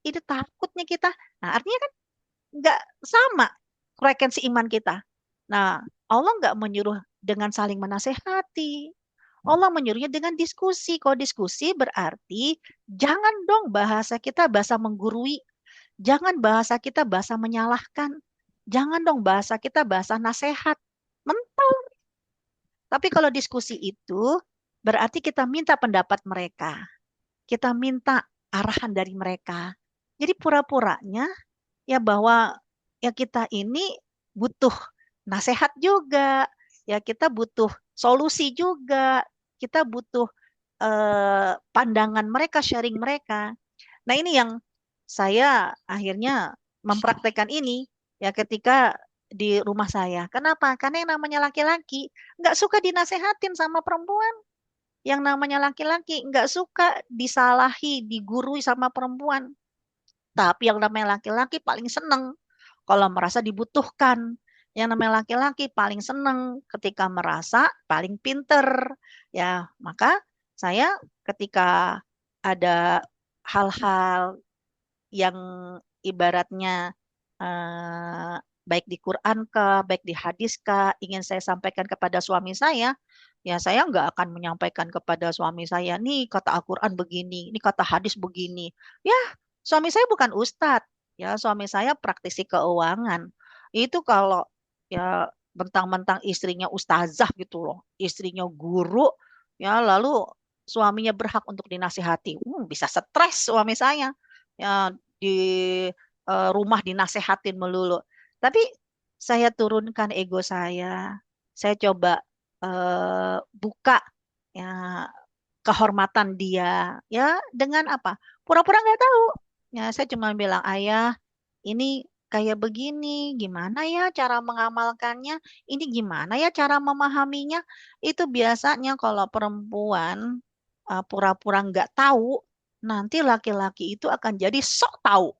itu takutnya kita. Nah, artinya kan nggak sama frekuensi iman kita. Nah, Allah nggak menyuruh dengan saling menasehati. Allah menyuruhnya dengan diskusi. Kalau diskusi berarti jangan dong bahasa kita bahasa menggurui. Jangan bahasa kita bahasa menyalahkan. Jangan dong bahasa kita bahasa nasihat. Mental. Tapi kalau diskusi itu berarti kita minta pendapat mereka. Kita minta arahan dari mereka. Jadi pura-puranya ya bahwa ya kita ini butuh nasihat juga, ya kita butuh solusi juga, kita butuh pandangan mereka, sharing mereka. Nah ini yang saya akhirnya mempraktekkan ini ya ketika di rumah saya. Kenapa? Karena yang namanya laki-laki nggak suka dinasehatin sama perempuan. Yang namanya laki-laki nggak suka disalahi, digurui sama perempuan. Tapi yang namanya laki-laki paling seneng kalau merasa dibutuhkan. Yang namanya laki-laki paling seneng ketika merasa paling pinter. Ya, maka saya ketika ada hal-hal yang ibaratnya eh, baik di Quran kah, baik di hadis kah, ingin saya sampaikan kepada suami saya, ya saya nggak akan menyampaikan kepada suami saya, nih kata Al-Quran begini, ini kata hadis begini. Ya, suami saya bukan ustadz, ya suami saya praktisi keuangan. Itu kalau ya mentang-mentang istrinya ustazah gitu loh, istrinya guru, ya lalu suaminya berhak untuk dinasihati. Bisa stres suami saya. Ya di rumah dinasehatin melulu. Tapi saya turunkan ego saya. Saya coba buka ya kehormatan dia ya dengan apa? Pura-pura nggak tahu. Ya saya cuma bilang, "Ayah, ini kayak begini, gimana ya cara mengamalkannya? Ini gimana ya cara memahaminya?" Itu biasanya kalau perempuan pura-pura nggak tahu, nanti laki-laki itu akan jadi sok tahu,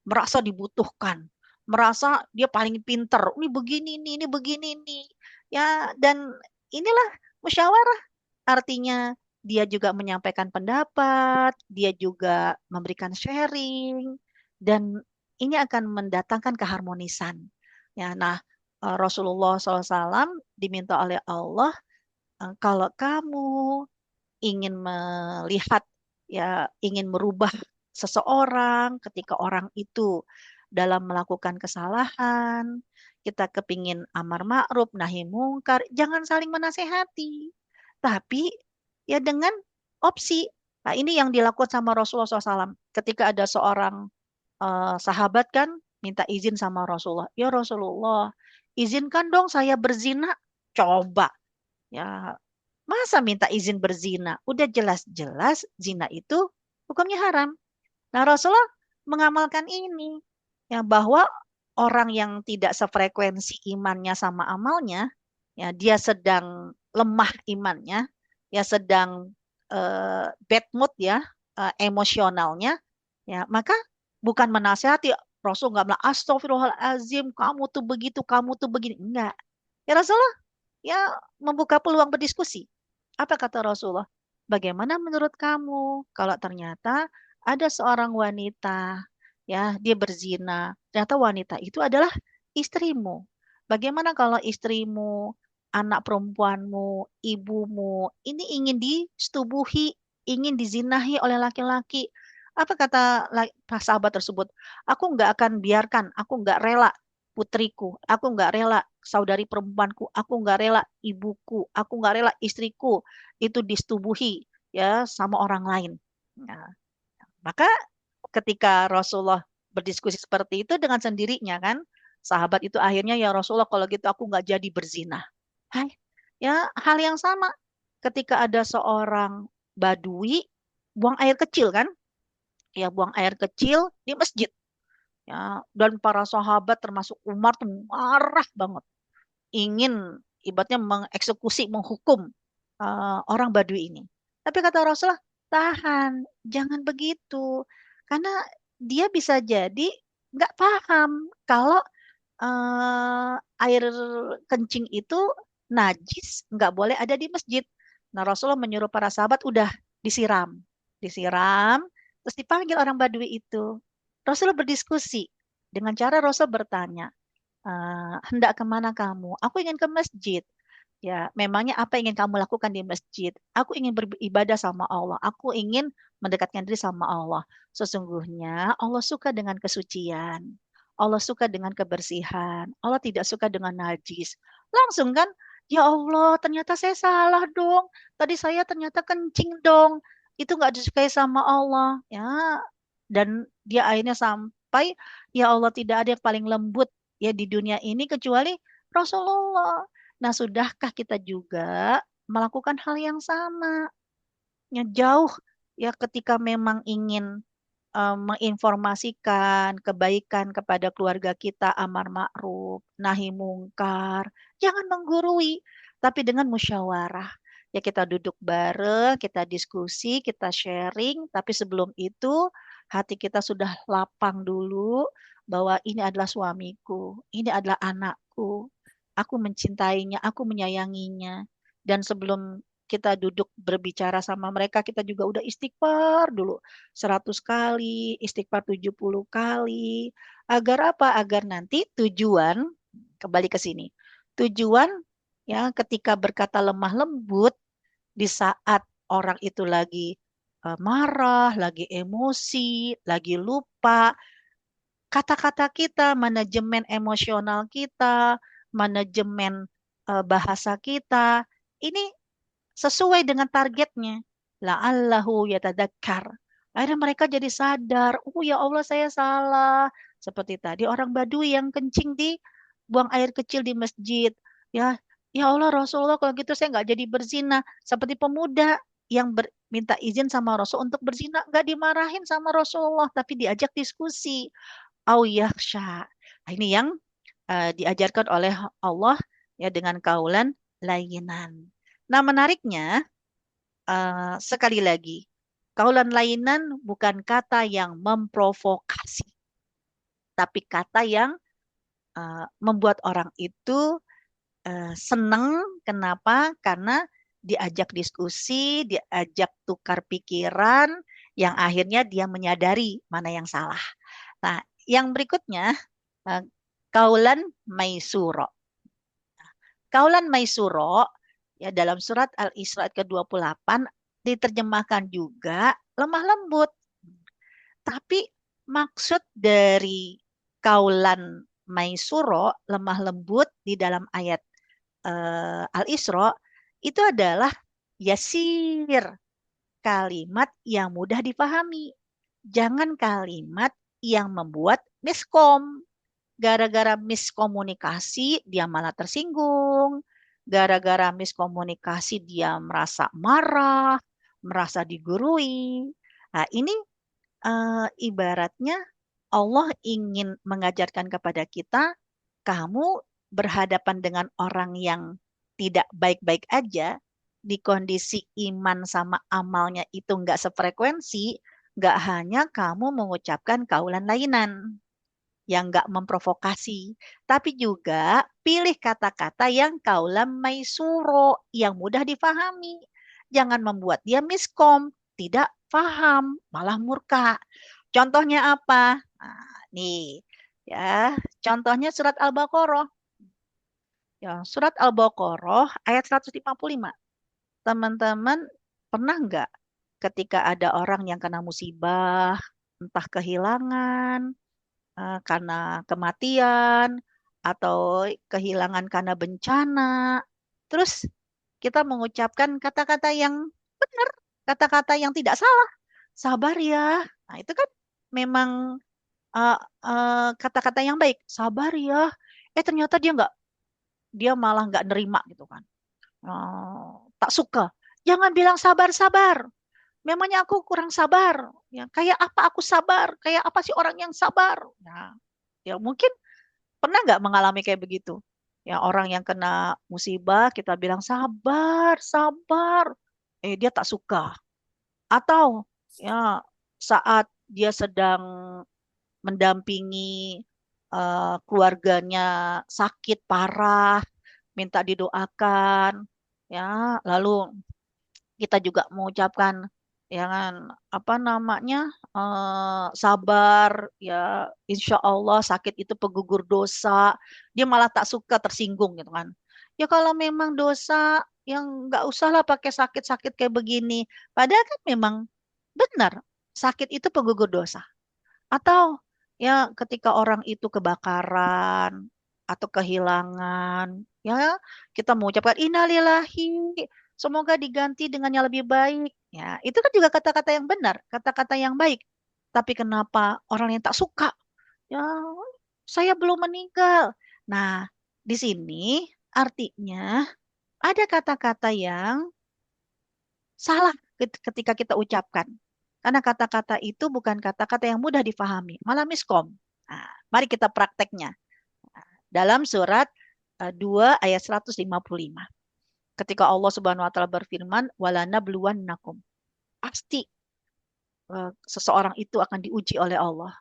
merasa dibutuhkan, merasa dia paling pinter. Ini begini nih. Ya, dan inilah musyawarah. Artinya dia juga menyampaikan pendapat, dia juga memberikan sharing, dan ini akan mendatangkan keharmonisan. Ya, nah Rasulullah SAW diminta oleh Allah, kalau kamu ingin melihat ya ingin merubah seseorang ketika orang itu dalam melakukan kesalahan, kita kepingin amar ma'ruf nahi mungkar, jangan saling menasehati, tapi ya dengan opsi. Nah ini yang dilakukan sama Rasulullah SAW ketika ada seorang sahabat kan minta izin sama Rasulullah, ya Rasulullah izinkan dong saya berzina. Coba ya, masa minta izin berzina? Udah jelas-jelas zina itu hukumnya haram. Nah, Rasulullah mengamalkan ini. Ya, bahwa orang yang tidak sefrekuensi imannya sama amalnya, ya dia sedang lemah imannya, ya sedang bad mood ya, emosionalnya, ya maka bukan menasihati. Rasul nggak bilang astagfirullahalazim, kamu tuh begitu, kamu tuh begini. Enggak. Ya Rasulullah ya membuka peluang berdiskusi. Apa kata Rasulullah? Bagaimana menurut kamu kalau ternyata ada seorang wanita ya dia berzina, ternyata wanita itu adalah istrimu. Bagaimana kalau istrimu, anak perempuanmu, ibumu ini ingin disetubuhi, ingin dizinahi oleh laki-laki? Apa kata sahabat tersebut? Aku nggak akan biarkan, aku nggak rela putriku, aku nggak rela saudari perempuanku, aku nggak rela ibuku, aku nggak rela istriku itu disetubuhi ya sama orang lain. Nah, maka ketika Rasulullah berdiskusi seperti itu dengan sendirinya kan, sahabat itu akhirnya ya Rasulullah kalau gitu aku nggak jadi berzina. Hai, ya hal yang sama ketika ada seorang badui buang air kecil kan, ya buang air kecil di masjid. Ya, dan para sahabat termasuk Umar tuh marah banget, ingin ibaratnya mengeksekusi, menghukum orang Badui ini. Tapi kata Rasulullah, tahan, jangan begitu. Karena dia bisa jadi nggak paham kalau air kencing itu najis, nggak boleh ada di masjid. Nah, Rasulullah menyuruh para sahabat udah disiram, disiram, terus dipanggil orang Badui itu. Rasulullah berdiskusi dengan cara Rasul bertanya, hendak kemana kamu? Aku ingin ke masjid. Ya, memangnya apa yang ingin kamu lakukan di masjid? Aku ingin beribadah sama Allah. Aku ingin mendekatkan diri sama Allah. Sesungguhnya Allah suka dengan kesucian. Allah suka dengan kebersihan. Allah tidak suka dengan najis. Langsung kan, ya Allah, ternyata saya salah dong. Tadi saya ternyata kencing dong. Itu nggak disukai sama Allah. Ya, dan dia akhirnya sampai, ya Allah, tidak ada yang paling lembut ya di dunia ini kecuali Rasulullah. Nah, sudahkah kita juga melakukan hal yang sama? Ya, jauh ya ketika memang ingin menginformasikan kebaikan kepada keluarga kita, amar ma'ruf, nahi mungkar. Jangan menggurui, tapi dengan musyawarah. Ya kita duduk bareng, kita diskusi, kita sharing, tapi sebelum itu hati kita sudah lapang dulu bahwa ini adalah suamiku, ini adalah anakku. Aku mencintainya, aku menyayanginya. Dan sebelum kita duduk berbicara sama mereka, kita juga udah istighfar dulu 100 kali, istighfar 70 kali. Agar apa? Agar nanti tujuan, kembali ke sini, tujuan ya ketika berkata lemah lembut di saat orang itu lagi marah, lagi emosi, lagi lupa, kata-kata kita, manajemen emosional kita, manajemen bahasa kita, ini sesuai dengan targetnya. La'allahu yatadakkar. Akhirnya mereka jadi sadar, oh ya Allah saya salah. Seperti tadi orang Badui yang kencing di buang air kecil di masjid. Ya, ya Allah Rasulullah kalau gitu saya nggak jadi berzina. Seperti pemuda yang minta izin sama Rasul untuk berzina, nggak dimarahin sama Rasulullah, tapi diajak diskusi. Au yakhsha. Nah, ini yang diajarkan oleh Allah ya dengan kaulan layinan. Nah, menariknya sekali lagi, kaulan lainan bukan kata yang memprovokasi, tapi kata yang membuat orang itu senang. Kenapa? Karena diajak diskusi, diajak tukar pikiran, yang akhirnya dia menyadari mana yang salah. Nah, yang berikutnya, eh, kaulan maisuro. Kaulan maisuro ya dalam surat Al-Isra ke-28 diterjemahkan juga lemah lembut. Tapi maksud dari kaulan maisuro, lemah lembut di dalam ayat Al-Isra itu adalah yasir, kalimat yang mudah dipahami. Jangan kalimat yang membuat miskom. Gara-gara miskomunikasi dia malah tersinggung. Gara-gara miskomunikasi dia merasa marah, merasa digurui. Nah, ini ibaratnya Allah ingin mengajarkan kepada kita, kamu berhadapan dengan orang yang tidak baik-baik aja, di kondisi iman sama amalnya itu nggak sefrekuensi, nggak hanya kamu mengucapkan kaulan lainan yang nggak memprovokasi, tapi juga pilih kata-kata yang kaulam maisuro, yang mudah difahami. Jangan membuat dia miskom, tidak paham, malah murka. Contohnya apa? Nah, nih, ya, contohnya surat Al-Baqarah. Ya, surat Al-Baqarah ayat 155. Teman-teman pernah nggak ketika ada orang yang kena musibah, entah kehilangan, karena kematian atau kehilangan karena bencana. Terus kita mengucapkan kata-kata yang benar, kata-kata yang tidak salah. Sabar ya. Nah, itu kan memang uh, kata-kata yang baik. Sabar ya. Ternyata dia malah nggak nerima gitu kan. Tak suka. Jangan bilang sabar-sabar. Memangnya aku kurang sabar. Ya, kayak apa aku sabar? Kayak apa sih orang yang sabar? Nah, ya mungkin pernah nggak mengalami kayak begitu? Ya orang yang kena musibah kita bilang sabar, sabar. Dia tak suka. Atau ya saat dia sedang mendampingi keluarganya sakit parah, minta didoakan, ya. Lalu kita juga mengucapkan ya kan apa namanya sabar ya, insya Allah sakit itu penggugur dosa. Dia malah tak suka, tersinggung gitu kan. Ya kalau memang dosa yang nggak usahlah pakai sakit-sakit kayak begini. Padahal kan memang benar sakit itu penggugur dosa. Atau ya ketika orang itu kebakaran atau kehilangan, ya kita mengucapkan innalillahi, semoga diganti dengan yang lebih baik. Ya, itu kan juga kata-kata yang benar, kata-kata yang baik. Tapi kenapa orang yang tak suka? Ya, saya belum meninggal. Nah, di sini artinya ada kata-kata yang salah ketika kita ucapkan. Karena kata-kata itu bukan kata-kata yang mudah difahami, malah miskom. Nah, mari kita prakteknya. Dalam surat 2 ayat 155. Ketika Allah Subhanahu wa taala berfirman, "Walanabluwannakum." Pasti seseorang itu akan diuji oleh Allah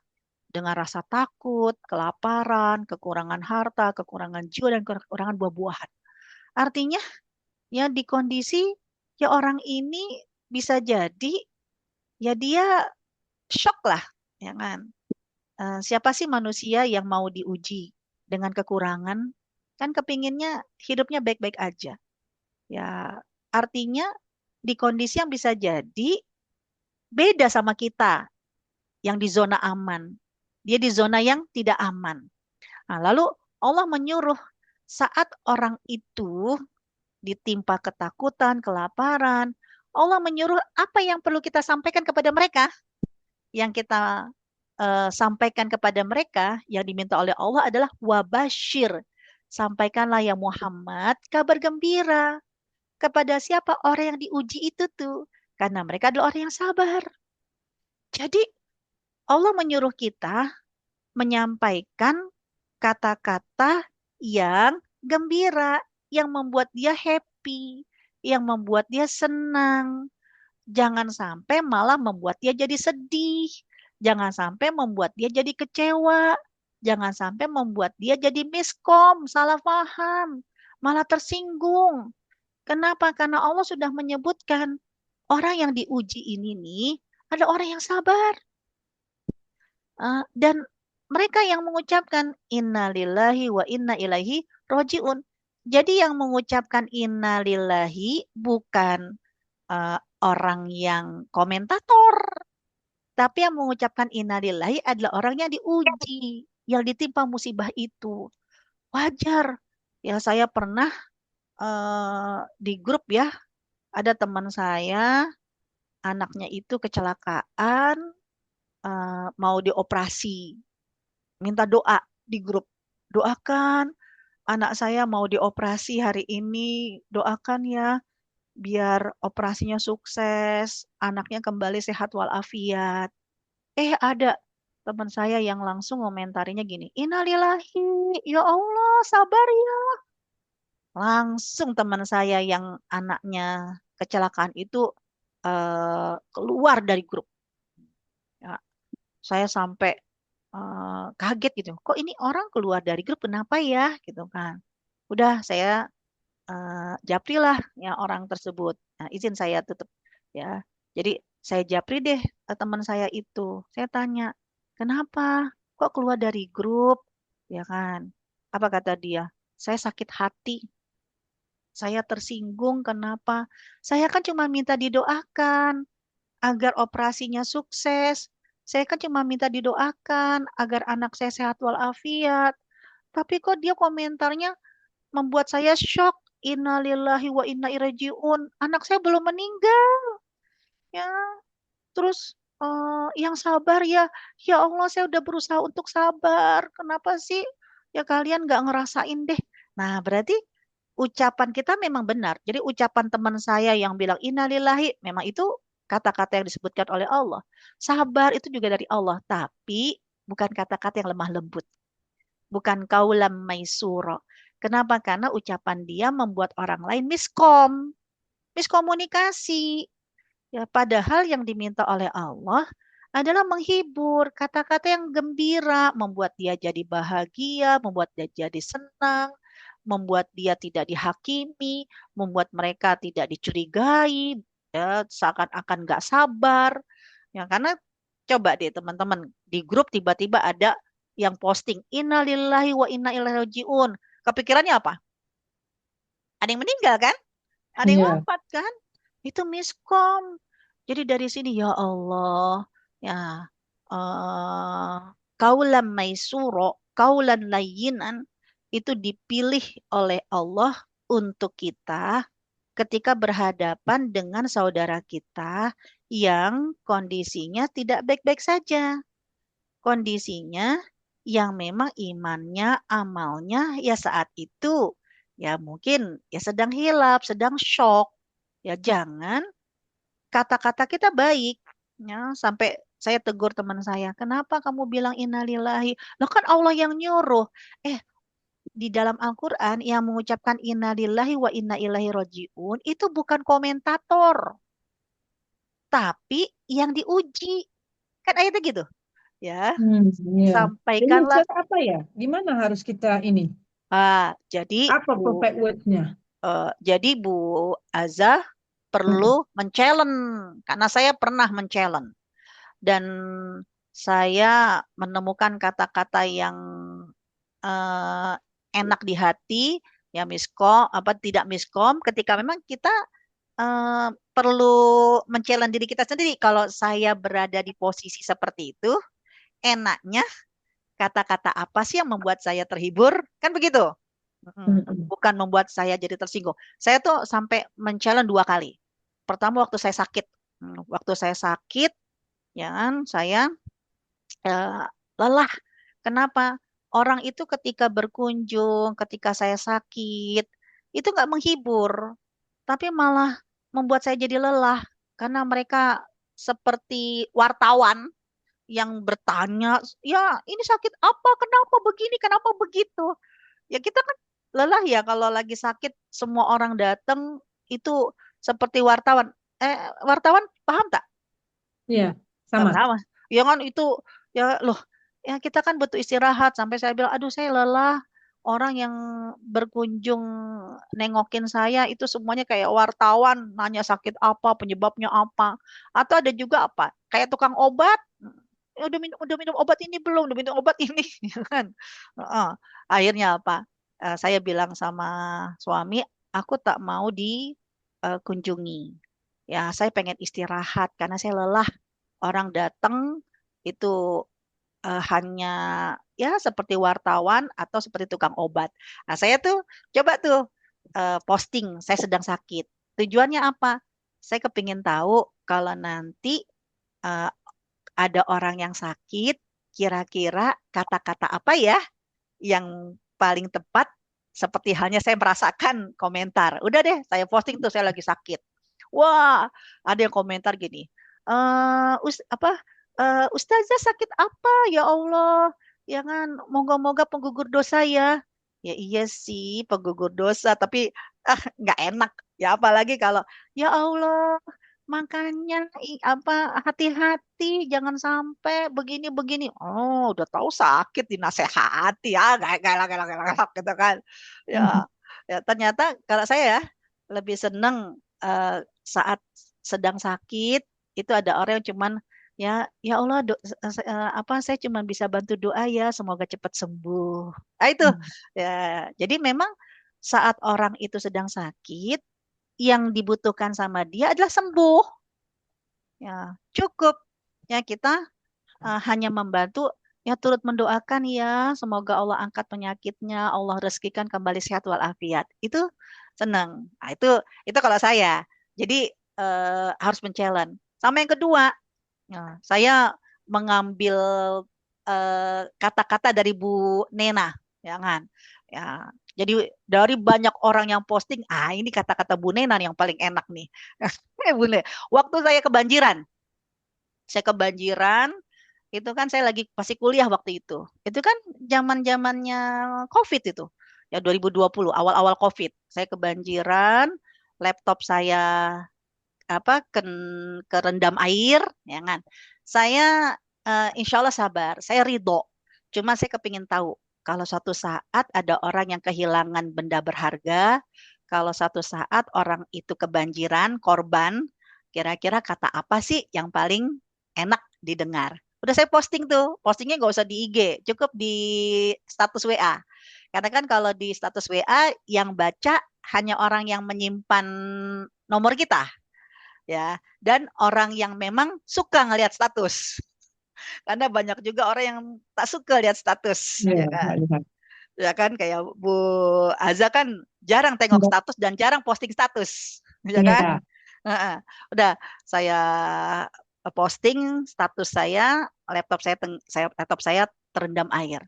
dengan rasa takut, kelaparan, kekurangan harta, kekurangan jiwa dan kekurangan buah-buahan. Artinya ya di kondisi ya orang ini bisa jadi ya dia shock lah, ya kan? Siapa sih manusia yang mau diuji dengan kekurangan? Kan kepinginnya hidupnya baik-baik aja. Ya, artinya di kondisi yang bisa jadi beda sama kita yang di zona aman. Dia di zona yang tidak aman. Nah, lalu Allah menyuruh saat orang itu ditimpa ketakutan, kelaparan, Allah menyuruh apa yang perlu kita sampaikan kepada mereka. Yang kita sampaikan kepada mereka yang diminta oleh Allah adalah wabashir. Sampaikanlah ya Muhammad kabar gembira kepada siapa orang yang diuji itu tuh. Karena mereka adalah orang yang sabar. Jadi Allah menyuruh kita menyampaikan kata-kata yang gembira, yang membuat dia happy, yang membuat dia senang. Jangan sampai malah membuat dia jadi sedih. Jangan sampai membuat dia jadi kecewa. Jangan sampai membuat dia jadi miskom, salah paham, malah tersinggung. Kenapa? Karena Allah sudah menyebutkan orang yang diuji ini nih ada orang yang sabar. Dan mereka yang mengucapkan innalillahi wa inna ilaihi rojiun. Jadi yang mengucapkan innalillahi bukan orang yang komentator, tapi yang mengucapkan innalillahi adalah orang yang diuji, yang ditimpa musibah itu. Wajar. Ya saya pernah di grup ya, ada teman saya, anaknya itu kecelakaan, mau dioperasi. Minta doa di grup. Doakan anak saya mau dioperasi hari ini, doakan ya biar operasinya sukses, anaknya kembali sehat walafiat. Ada teman saya yang langsung komentarinya gini, innalillahi, ya Allah, sabar ya. Langsung teman saya yang anaknya kecelakaan itu keluar dari grup. Ya, saya sampai kaget gitu. Kok ini orang keluar dari grup, kenapa ya? Gitu kan. Udah saya japri lah ya orang tersebut. Nah, izin saya tutup ya. Jadi saya japri deh teman saya itu. Saya tanya, kenapa? Kok keluar dari grup? Ya kan? Apa kata dia? Saya sakit hati. Saya tersinggung. Kenapa? Saya kan cuma minta didoakan agar operasinya sukses. Saya kan cuma minta didoakan agar anak saya sehat walafiat. Tapi kok dia komentarnya membuat saya shock. Innalillahi wa inna ilaihi rajiun. Anak saya belum meninggal. Ya, terus yang sabar ya. Ya Allah, saya udah berusaha untuk sabar. Kenapa sih? Ya kalian nggak ngerasain deh. Nah, berarti ucapan kita memang benar. Jadi ucapan teman saya yang bilang innalillahi, memang itu kata-kata yang disebutkan oleh Allah. Sabar itu juga dari Allah, tapi bukan kata-kata yang lemah lembut. Bukan kaulam maisuro. Kenapa? Karena ucapan dia membuat orang lain miskomunikasi. Ya, padahal yang diminta oleh Allah adalah menghibur, kata-kata yang gembira, membuat dia jadi bahagia, membuat dia jadi senang, membuat dia tidak dihakimi, membuat mereka tidak dicurigai, ya, seakan-akan nggak sabar. Ya, karena coba deh teman-teman, di grup tiba-tiba ada yang posting, innalillahi wa inna ilaihi rajiun. Kepikirannya apa? Ada yang meninggal kan? Ada yang Iya. wafat kan? Itu miskom. Jadi dari sini ya Allah, ya eh kaulan maisuro, kaulan layyinan itu dipilih oleh Allah untuk kita ketika berhadapan dengan saudara kita yang kondisinya tidak baik-baik saja. Kondisinya yang memang imannya, amalnya ya saat itu ya mungkin ya sedang hilap, sedang shock. Ya jangan kata-kata kita baik. Ya, sampai saya tegur teman saya, kenapa kamu bilang innalillahi? Loh kan Allah yang nyuruh. Eh, di dalam Al-Quran yang mengucapkan innalillahi wa inna ilaihi rajiun itu bukan komentator, tapi yang diuji. Kan ayatnya gitu. Ya, Iya. Jadi sampaikanlah. Ustaz apa ya? Gimana harus kita ini? Jadi Apa perfect words-nya? Bu Azah Hmm. perlu men-challenge karena saya pernah men-challenge dan saya menemukan kata-kata yang eh, enak di hati, ya miskom apa tidak miskom ketika memang kita perlu men-challenge diri kita sendiri. Kalau saya berada di posisi seperti itu, enaknya kata-kata apa sih yang membuat saya terhibur? Kan begitu. Mm-mm. Bukan membuat saya jadi tersinggung. Saya tuh sampai men-challenge 2 kali. Pertama waktu saya sakit. Waktu saya sakit, ya kan, saya eh, lelah. Kenapa? Orang itu ketika berkunjung, ketika saya sakit, itu nggak menghibur, tapi malah membuat saya jadi lelah. Karena mereka seperti wartawan yang bertanya, ya ini sakit apa, kenapa begini, kenapa begitu. Ya kita kan lelah ya kalau lagi sakit, semua orang datang itu seperti wartawan. Wartawan paham tak? Iya, sama. Sama-sama. Ya kan itu ya loh, ya kita kan butuh istirahat sampai saya bilang, aduh saya lelah. Orang yang berkunjung nengokin saya itu semuanya kayak wartawan, nanya sakit apa, penyebabnya apa. Atau ada juga apa? Kayak tukang obat. Udah minum obat ini belum? Udah minum obat ini, ya kan? Heeh. Akhirnya apa? Saya bilang sama suami, aku tak mau dikunjungi. Ya, saya pengen istirahat karena saya lelah. Orang datang itu hanya ya seperti wartawan atau seperti tukang obat. Nah, saya tuh coba tuh posting saya sedang sakit. Tujuannya apa? Saya kepingin tahu kalau nanti eh, ada orang yang sakit, kira-kira kata-kata apa ya yang paling tepat seperti halnya saya merasakan komentar. Udah deh, saya posting tuh saya lagi sakit. Wah, ada yang komentar gini. Apa Ustazah sakit apa ya Allah? Ya kan, moga-moga penggugur dosa ya. Ya iya sih, penggugur dosa, tapi nggak enak. Ya apalagi kalau ya Allah, makanya apa hati-hati jangan sampai begini-begini. Oh, udah tahu sakit dinasehati ya, galak galak galak galak gitu kan. Ya, Mhm. ya ternyata kalau saya ya lebih seneng saat sedang sakit itu ada orang yang cuman ya ya Allah apa saya cuma bisa bantu doa ya semoga cepat sembuh. Ah itu ya jadi memang saat orang itu sedang sakit yang dibutuhkan sama dia adalah sembuh. Ya, cukup. Ya, kita hanya membantu ya turut mendoakan ya semoga Allah angkat penyakitnya, Allah rezekikan kembali sehat walafiat. Itu senang. Nah, itu kalau saya. Jadi harus men-challenge. Sama yang kedua, ya, saya mengambil kata-kata dari Bu Nena, ya kan? Ya, jadi dari banyak orang yang posting, ini kata-kata Bu Nena nih yang paling enak nih. Bu Nena, waktu saya kebanjiran, itu kan saya lagi masih kuliah waktu itu. Itu kan zaman-zamannya COVID itu. Ya 2020, awal-awal COVID. Saya kebanjiran, laptop saya apa kerendam air, ya kan. Saya insya Allah sabar, saya ridho. Cuma saya kepingin tahu, kalau suatu saat ada orang yang kehilangan benda berharga, kalau suatu saat orang itu kebanjiran, korban, kira-kira kata apa sih yang paling enak didengar? Udah saya posting tuh, postingnya nggak usah di IG, cukup di status WA. Karena kan kalau di status WA yang baca hanya orang yang menyimpan nomor kita, ya, dan orang yang memang suka ngelihat status. Karena banyak juga orang yang tak suka lihat status, Ya, ya kan? lihat. Ya kan kayak Bu Aza kan jarang tengok status dan jarang posting status, ya kan? Iya. Heeh. Udah saya posting status saya, laptop saya terendam air.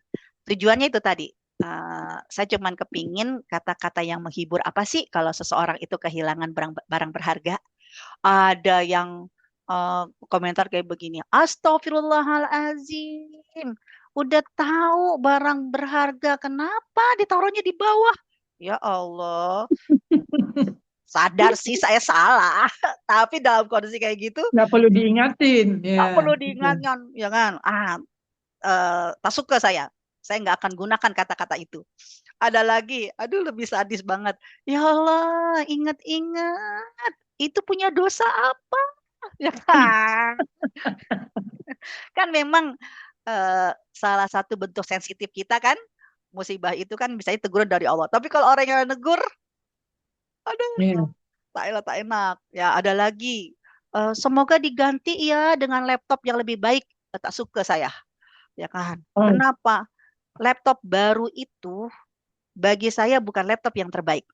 Tujuannya itu tadi. Saya cuman kepingin kata-kata yang menghibur apa sih kalau seseorang itu kehilangan barang berharga. Ada yang komentar kayak begini, Astagfirullahalazim, udah tahu barang berharga, kenapa ditaruhnya di bawah? Ya Allah, sadar sih saya salah, tapi dalam kondisi kayak gitu, Nggak perlu diingatin. nggak Ya, perlu gitu. diingatkan, ya kan? Tak suka saya nggak akan gunakan kata-kata itu. Ada lagi, aduh lebih sadis banget. Ya Allah, ingat-ingat, itu punya dosa apa? Ya kan? Kan memang salah satu bentuk sensitif kita kan, musibah itu kan bisa teguran dari Allah. Tapi kalau orang yang negur, aduh, Iya. tak enak. Ya ada lagi, semoga diganti ya dengan laptop yang lebih baik. Tak suka saya, ya kan? Oh, Kenapa? Laptop baru itu bagi saya bukan laptop yang terbaik.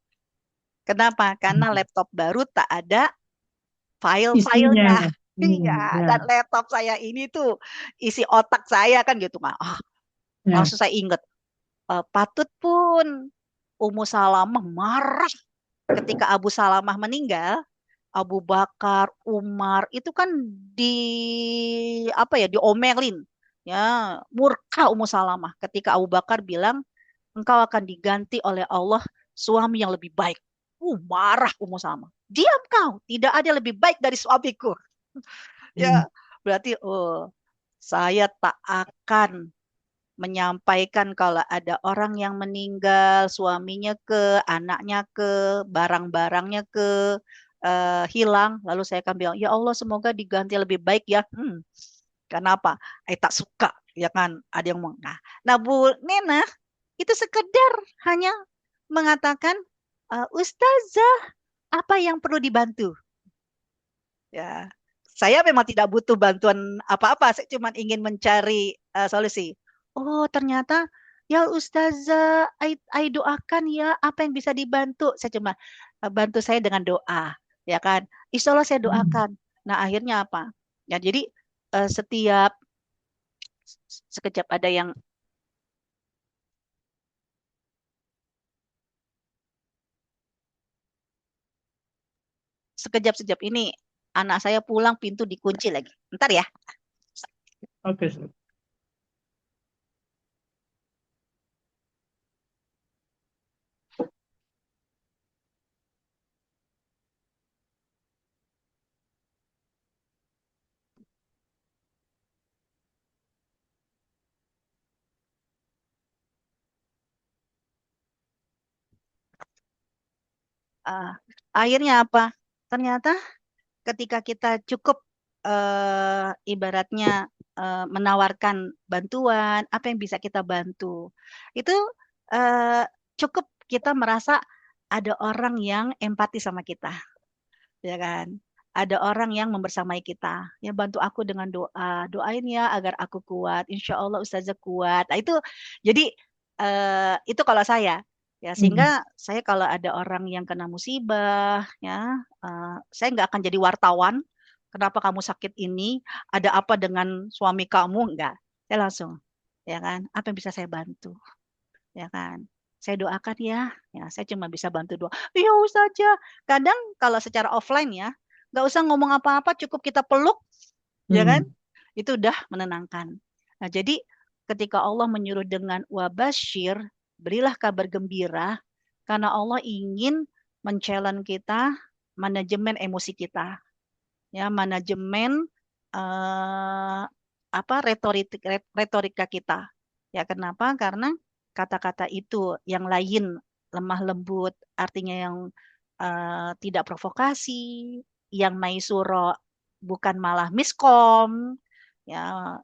Kenapa? Karena laptop baru tak ada isinya. file-filenya. Iya, Ya. dan laptop saya ini tuh isi otak saya kan gitu kan. Ya. Langsung saya ingat, patut pun Ummu Salamah marah ketika Abu Salamah meninggal. Abu Bakar, Umar itu kan di apa ya, diomelin. Ya, murka Ummu Salamah ketika Abu Bakar bilang, engkau akan diganti oleh Allah suami yang lebih baik. Marah Ummu Salamah. Diam kau, tidak ada yang lebih baik dari suamiku. Hmm. Ya, berarti saya tak akan menyampaikan kalau ada orang yang meninggal, suaminya ke, anaknya ke, barang-barangnya ke, hilang, lalu saya akan bilang, ya Allah semoga diganti lebih baik ya. Kenapa? Tak suka, ya kan? Ada yang ngomong. Nah Bu Nena, itu sekedar hanya mengatakan, Ustazah, apa yang perlu dibantu? Ya, saya memang tidak butuh bantuan apa-apa. Saya cuma ingin mencari solusi. Oh, ternyata ya Ustazah, I doakan ya apa yang bisa dibantu. Saya cuma bantu saya dengan doa, ya kan? Insya Allah saya doakan. Nah, akhirnya apa? Ya, jadi setiap sekejap ada yang sekejap-sekejap ini anak saya pulang pintu dikunci lagi. Ntar ya. Oke. Ah, akhirnya apa? Ternyata ketika kita cukup ibaratnya menawarkan bantuan, apa yang bisa kita bantu, itu eh, cukup kita merasa ada orang yang empati sama kita, ya kan? Ada orang yang membersamai kita, ya bantu aku dengan doa, doain ya agar aku kuat, insya Allah Ustazah kuat. Nah, itu jadi itu kalau saya. Ya, sehingga saya kalau ada orang yang kena musibah, ya, saya nggak akan jadi wartawan. Kenapa kamu sakit ini? Ada apa dengan suami kamu? Enggak. Saya langsung, ya kan? Apa yang bisa saya bantu? Ya kan? Saya doakan ya. Ya, saya cuma bisa bantu doa. Ya saja. Kadang kalau secara offline ya, nggak usah ngomong apa-apa, cukup kita peluk, ya kan? Itu udah menenangkan. Nah, jadi ketika Allah menyuruh dengan wabashir, berilah kabar gembira, karena Allah ingin men-challenge kita, manajemen emosi kita. Ya, manajemen retorika kita. Ya, kenapa? Karena kata-kata itu yang lain lemah lembut, artinya yang tidak provokasi, yang maisuro bukan malah miskom, ya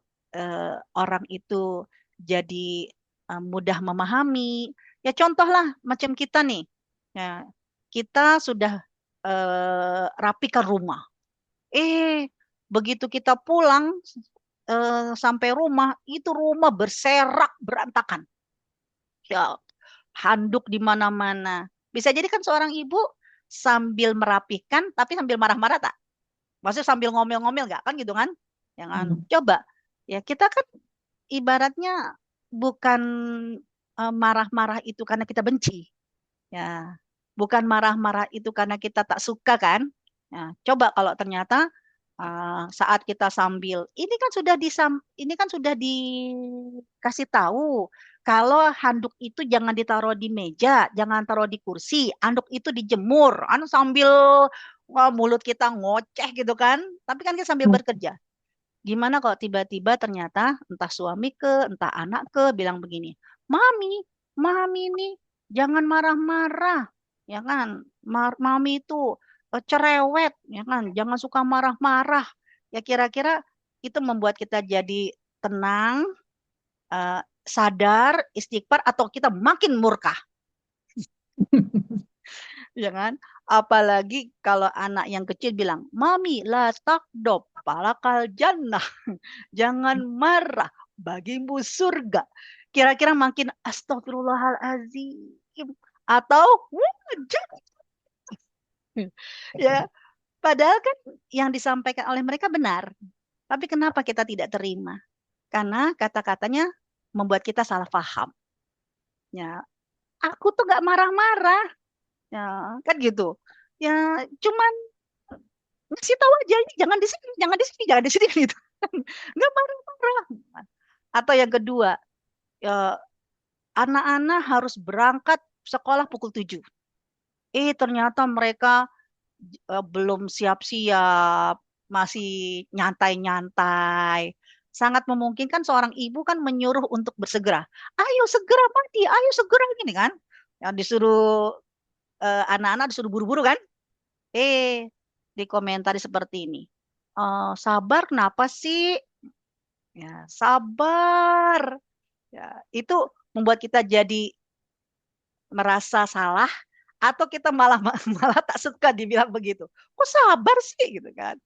orang itu jadi mudah memahami. Ya contohlah macam kita nih, ya kita sudah rapikan rumah. Begitu kita pulang sampai rumah, itu rumah berserak berantakan. Ya, handuk di mana-mana. Bisa jadi kan seorang ibu sambil merapikan, tapi sambil marah-marah tak? Maksudnya sambil ngomel-ngomel nggak kan gitu kan? Jangan coba. Ya kita kan ibaratnya bukan marah-marah itu karena kita benci. Ya, bukan marah-marah itu karena kita tak suka kan? Ya, coba kalau ternyata saat kita sambil ini kan sudah dikasih tahu kalau handuk itu jangan ditaruh di meja, jangan taruh di kursi, handuk itu dijemur. Sambil mulut kita ngoceh gitu kan, tapi kan kita sambil bekerja. Gimana kalau tiba-tiba ternyata entah suami ke, entah anak ke bilang begini, mami ini jangan marah-marah, ya kan? Mami itu cerewet, ya kan? Jangan suka marah-marah. Ya kira-kira itu membuat kita jadi tenang, sadar, istighfar, atau kita makin murka, ya kan? Apalagi kalau anak yang kecil bilang, mami la takdob, palakal jannah, jangan marah, bagimu surga. Kira-kira makin astagfirullahalazim atau jangan. Ya, padahal kan yang disampaikan oleh mereka benar. Tapi kenapa kita tidak terima? Karena kata-katanya membuat kita salah paham. Ya, aku tuh gak marah-marah. Ya, kan gitu. Ya, cuman ngasih tahu aja ini jangan di sini, jangan di sini, jangan di sini gitu. Nggak marah-marah. Atau yang kedua, anak-anak harus berangkat sekolah pukul 7. Ternyata mereka belum siap-siap, masih nyantai-nyantai. Sangat memungkinkan seorang ibu kan menyuruh untuk bersegera. Ayo segera mandi, ayo segera gini kan. Yang disuruh anak-anak disuruh buru-buru kan. Dikomentari seperti ini. Sabar kenapa sih? Ya, sabar. Ya, itu membuat kita jadi merasa salah atau kita malah malah tak suka dibilang begitu. Kok sabar sih gitu kan?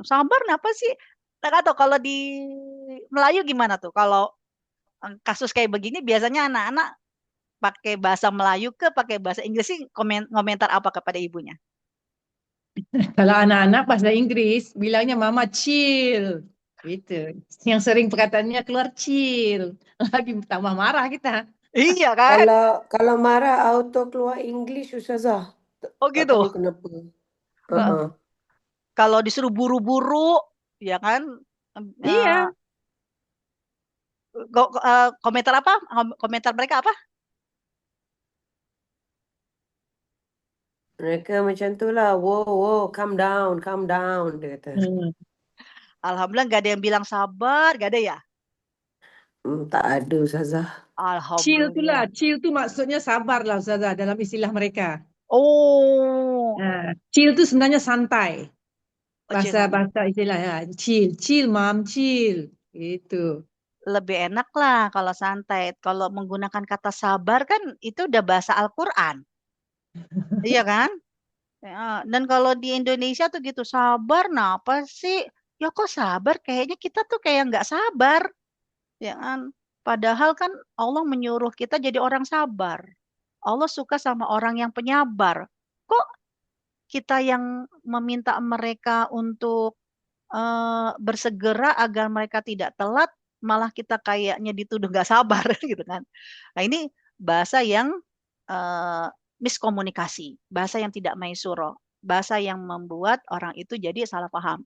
Sabar kenapa sih? Tak tahu kalau di Melayu gimana tuh? Kalau kasus kayak begini biasanya anak-anak pakai bahasa Melayu ke pakai bahasa Inggris sih komentar apa kepada ibunya? Kalau anak-anak bahasa Inggris bilangnya mama chill. Gitu. Yang sering perkataannya keluar chill. Lagi tambah marah kita. Iya kan? Kalau marah auto keluar English Ustazah. Oh Tak gitu. tahu kenapa. Kalau disuruh buru-buru, ya kan? Iya. Komentar apa? Komentar mereka apa? Mereka macam tu lah. Wow, calm down, dia kata. Alhamdulillah nggak ada yang bilang sabar, nggak ada ya? Tak ada Ustazah. Chill tu lah. Alhamdulillah. Chill tu maksudnya sabar lah Ustazah dalam istilah mereka. Oh. Chill tu sebenarnya santai. Bahasa Bahasa istilahnya. Chill. Chill, Mam. Chill. Itu. lebih enak lah kalau santai. Kalau menggunakan kata sabar kan itu udah bahasa Al-Quran. Iya kan? Ya, dan kalau di Indonesia tuh gitu, sabar apa sih? Ya kok sabar? Kayaknya kita tuh kayak nggak sabar. Ya kan? Padahal kan Allah menyuruh kita jadi orang sabar. Allah suka sama orang yang penyabar. Kok kita yang meminta mereka untuk bersegera agar mereka tidak telat, malah kita kayaknya dituduh nggak sabar gitu kan. Nah ini bahasa yang miskomunikasi, bahasa yang tidak maisuro, bahasa yang membuat orang itu jadi salah paham.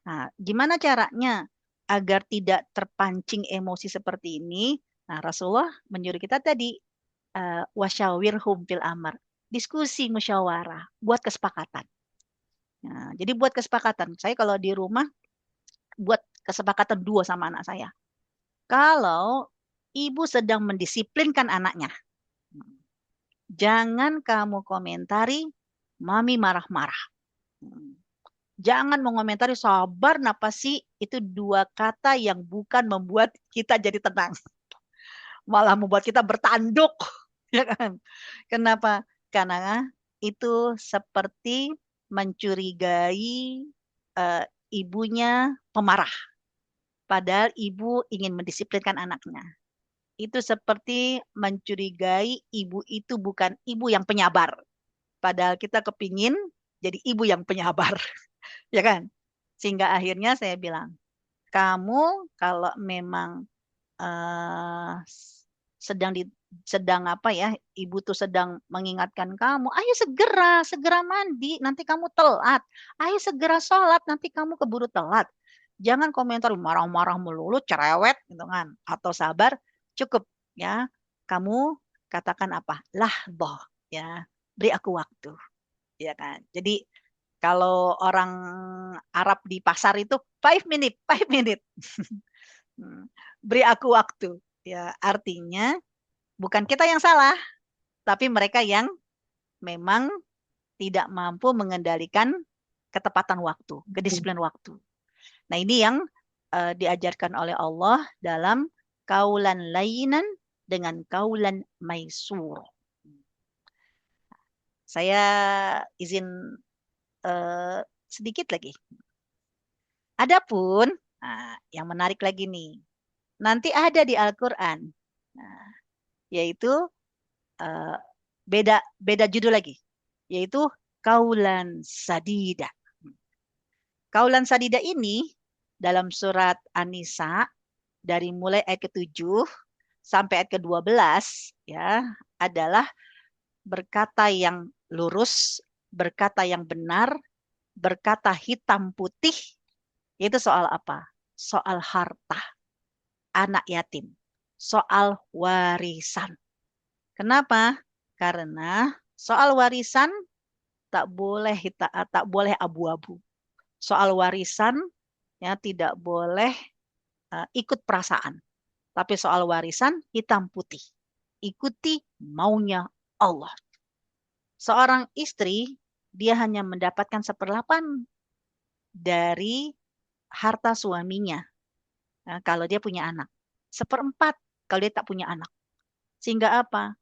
Nah, gimana caranya agar tidak terpancing emosi seperti ini? Nah, Rasulullah menyuruh kita tadi wasyawirhum fil amr, diskusi musyawarah, buat kesepakatan. Nah, jadi buat kesepakatan. Saya kalau di rumah buat kesepakatan dua sama anak saya. Kalau ibu sedang mendisiplinkan anaknya, jangan kamu komentari mami marah-marah. Jangan mengomentari sabar napa sih, itu dua kata yang bukan membuat kita jadi tenang. Malah membuat kita bertanduk. Ya kan? Kenapa? Karena itu seperti mencurigai ibunya pemarah. Padahal ibu ingin mendisiplinkan anaknya. Itu seperti mencurigai ibu itu bukan ibu yang penyabar. Padahal kita kepingin jadi ibu yang penyabar. Ya kan? Sehingga akhirnya saya bilang, kamu kalau memang sedang apa ya, ibu tuh sedang mengingatkan kamu, ayo segera mandi, nanti kamu telat. Ayo segera sholat, nanti kamu keburu telat. Jangan komentar marah-marah melulu, cerewet gitu kan, atau sabar. Cukup ya, kamu katakan apa? Lahdoh ya, beri aku waktu, ya kan. Jadi kalau orang Arab di pasar itu 5 minute, 5 minute. Beri aku waktu. Ya, artinya bukan kita yang salah, tapi mereka yang memang tidak mampu mengendalikan ketepatan waktu, kedisiplinan waktu. Nah, ini yang diajarkan oleh Allah dalam kaulan lainan dengan kaulan maisur. Saya izin sedikit lagi. Adapun yang menarik lagi nih, nanti ada di Al-Quran, yaitu beda judul lagi, yaitu kaulan sadida. Kaulan sadida ini dalam surat An-Nisa dari mulai ayat ke-7 sampai ayat ke-12 ya, adalah berkata yang lurus, berkata yang benar, berkata hitam putih. Itu soal apa? Soal harta anak yatim, soal warisan. Kenapa? Karena soal warisan tak boleh abu-abu. Soal warisan ya tidak boleh ikut perasaan. Tapi soal warisan hitam putih. Ikuti maunya Allah. Seorang istri dia hanya mendapatkan 1/8 dari harta suaminya. Nah, kalau dia punya anak. 1/4 kalau dia tak punya anak. Sehingga apa?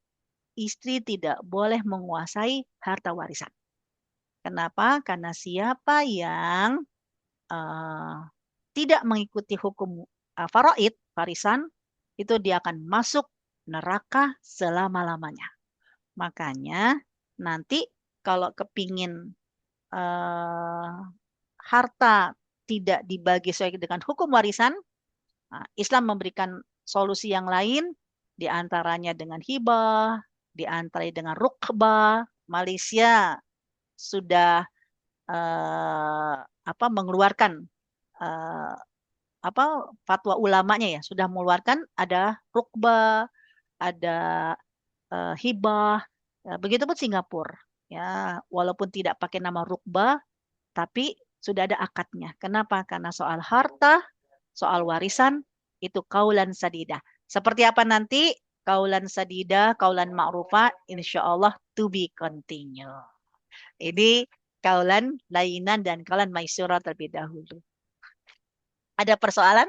Istri tidak boleh menguasai harta warisan. Kenapa? Karena siapa yang tidak mengikuti hukum faraid, warisan, itu dia akan masuk neraka selama-lamanya. Makanya nanti kalau kepingin harta tidak dibagi sesuai dengan hukum warisan, Islam memberikan solusi yang lain, diantaranya dengan hibah, diantaranya dengan rukbah. Malaysia sudah mengeluarkan fatwa ulamanya ya, sudah mengeluarkan ada rukbah, ada hibah. Begitupun Singapura ya, walaupun tidak pakai nama rukbah, tapi sudah ada akadnya. Kenapa? Karena soal harta, soal warisan itu kaulan sadida. Seperti apa nanti kaulan sadida, kaulan ma'rufa, insya Allah to be continue. Ini kaulan lainan dan kaulan maisura terlebih dahulu. Ada persoalan?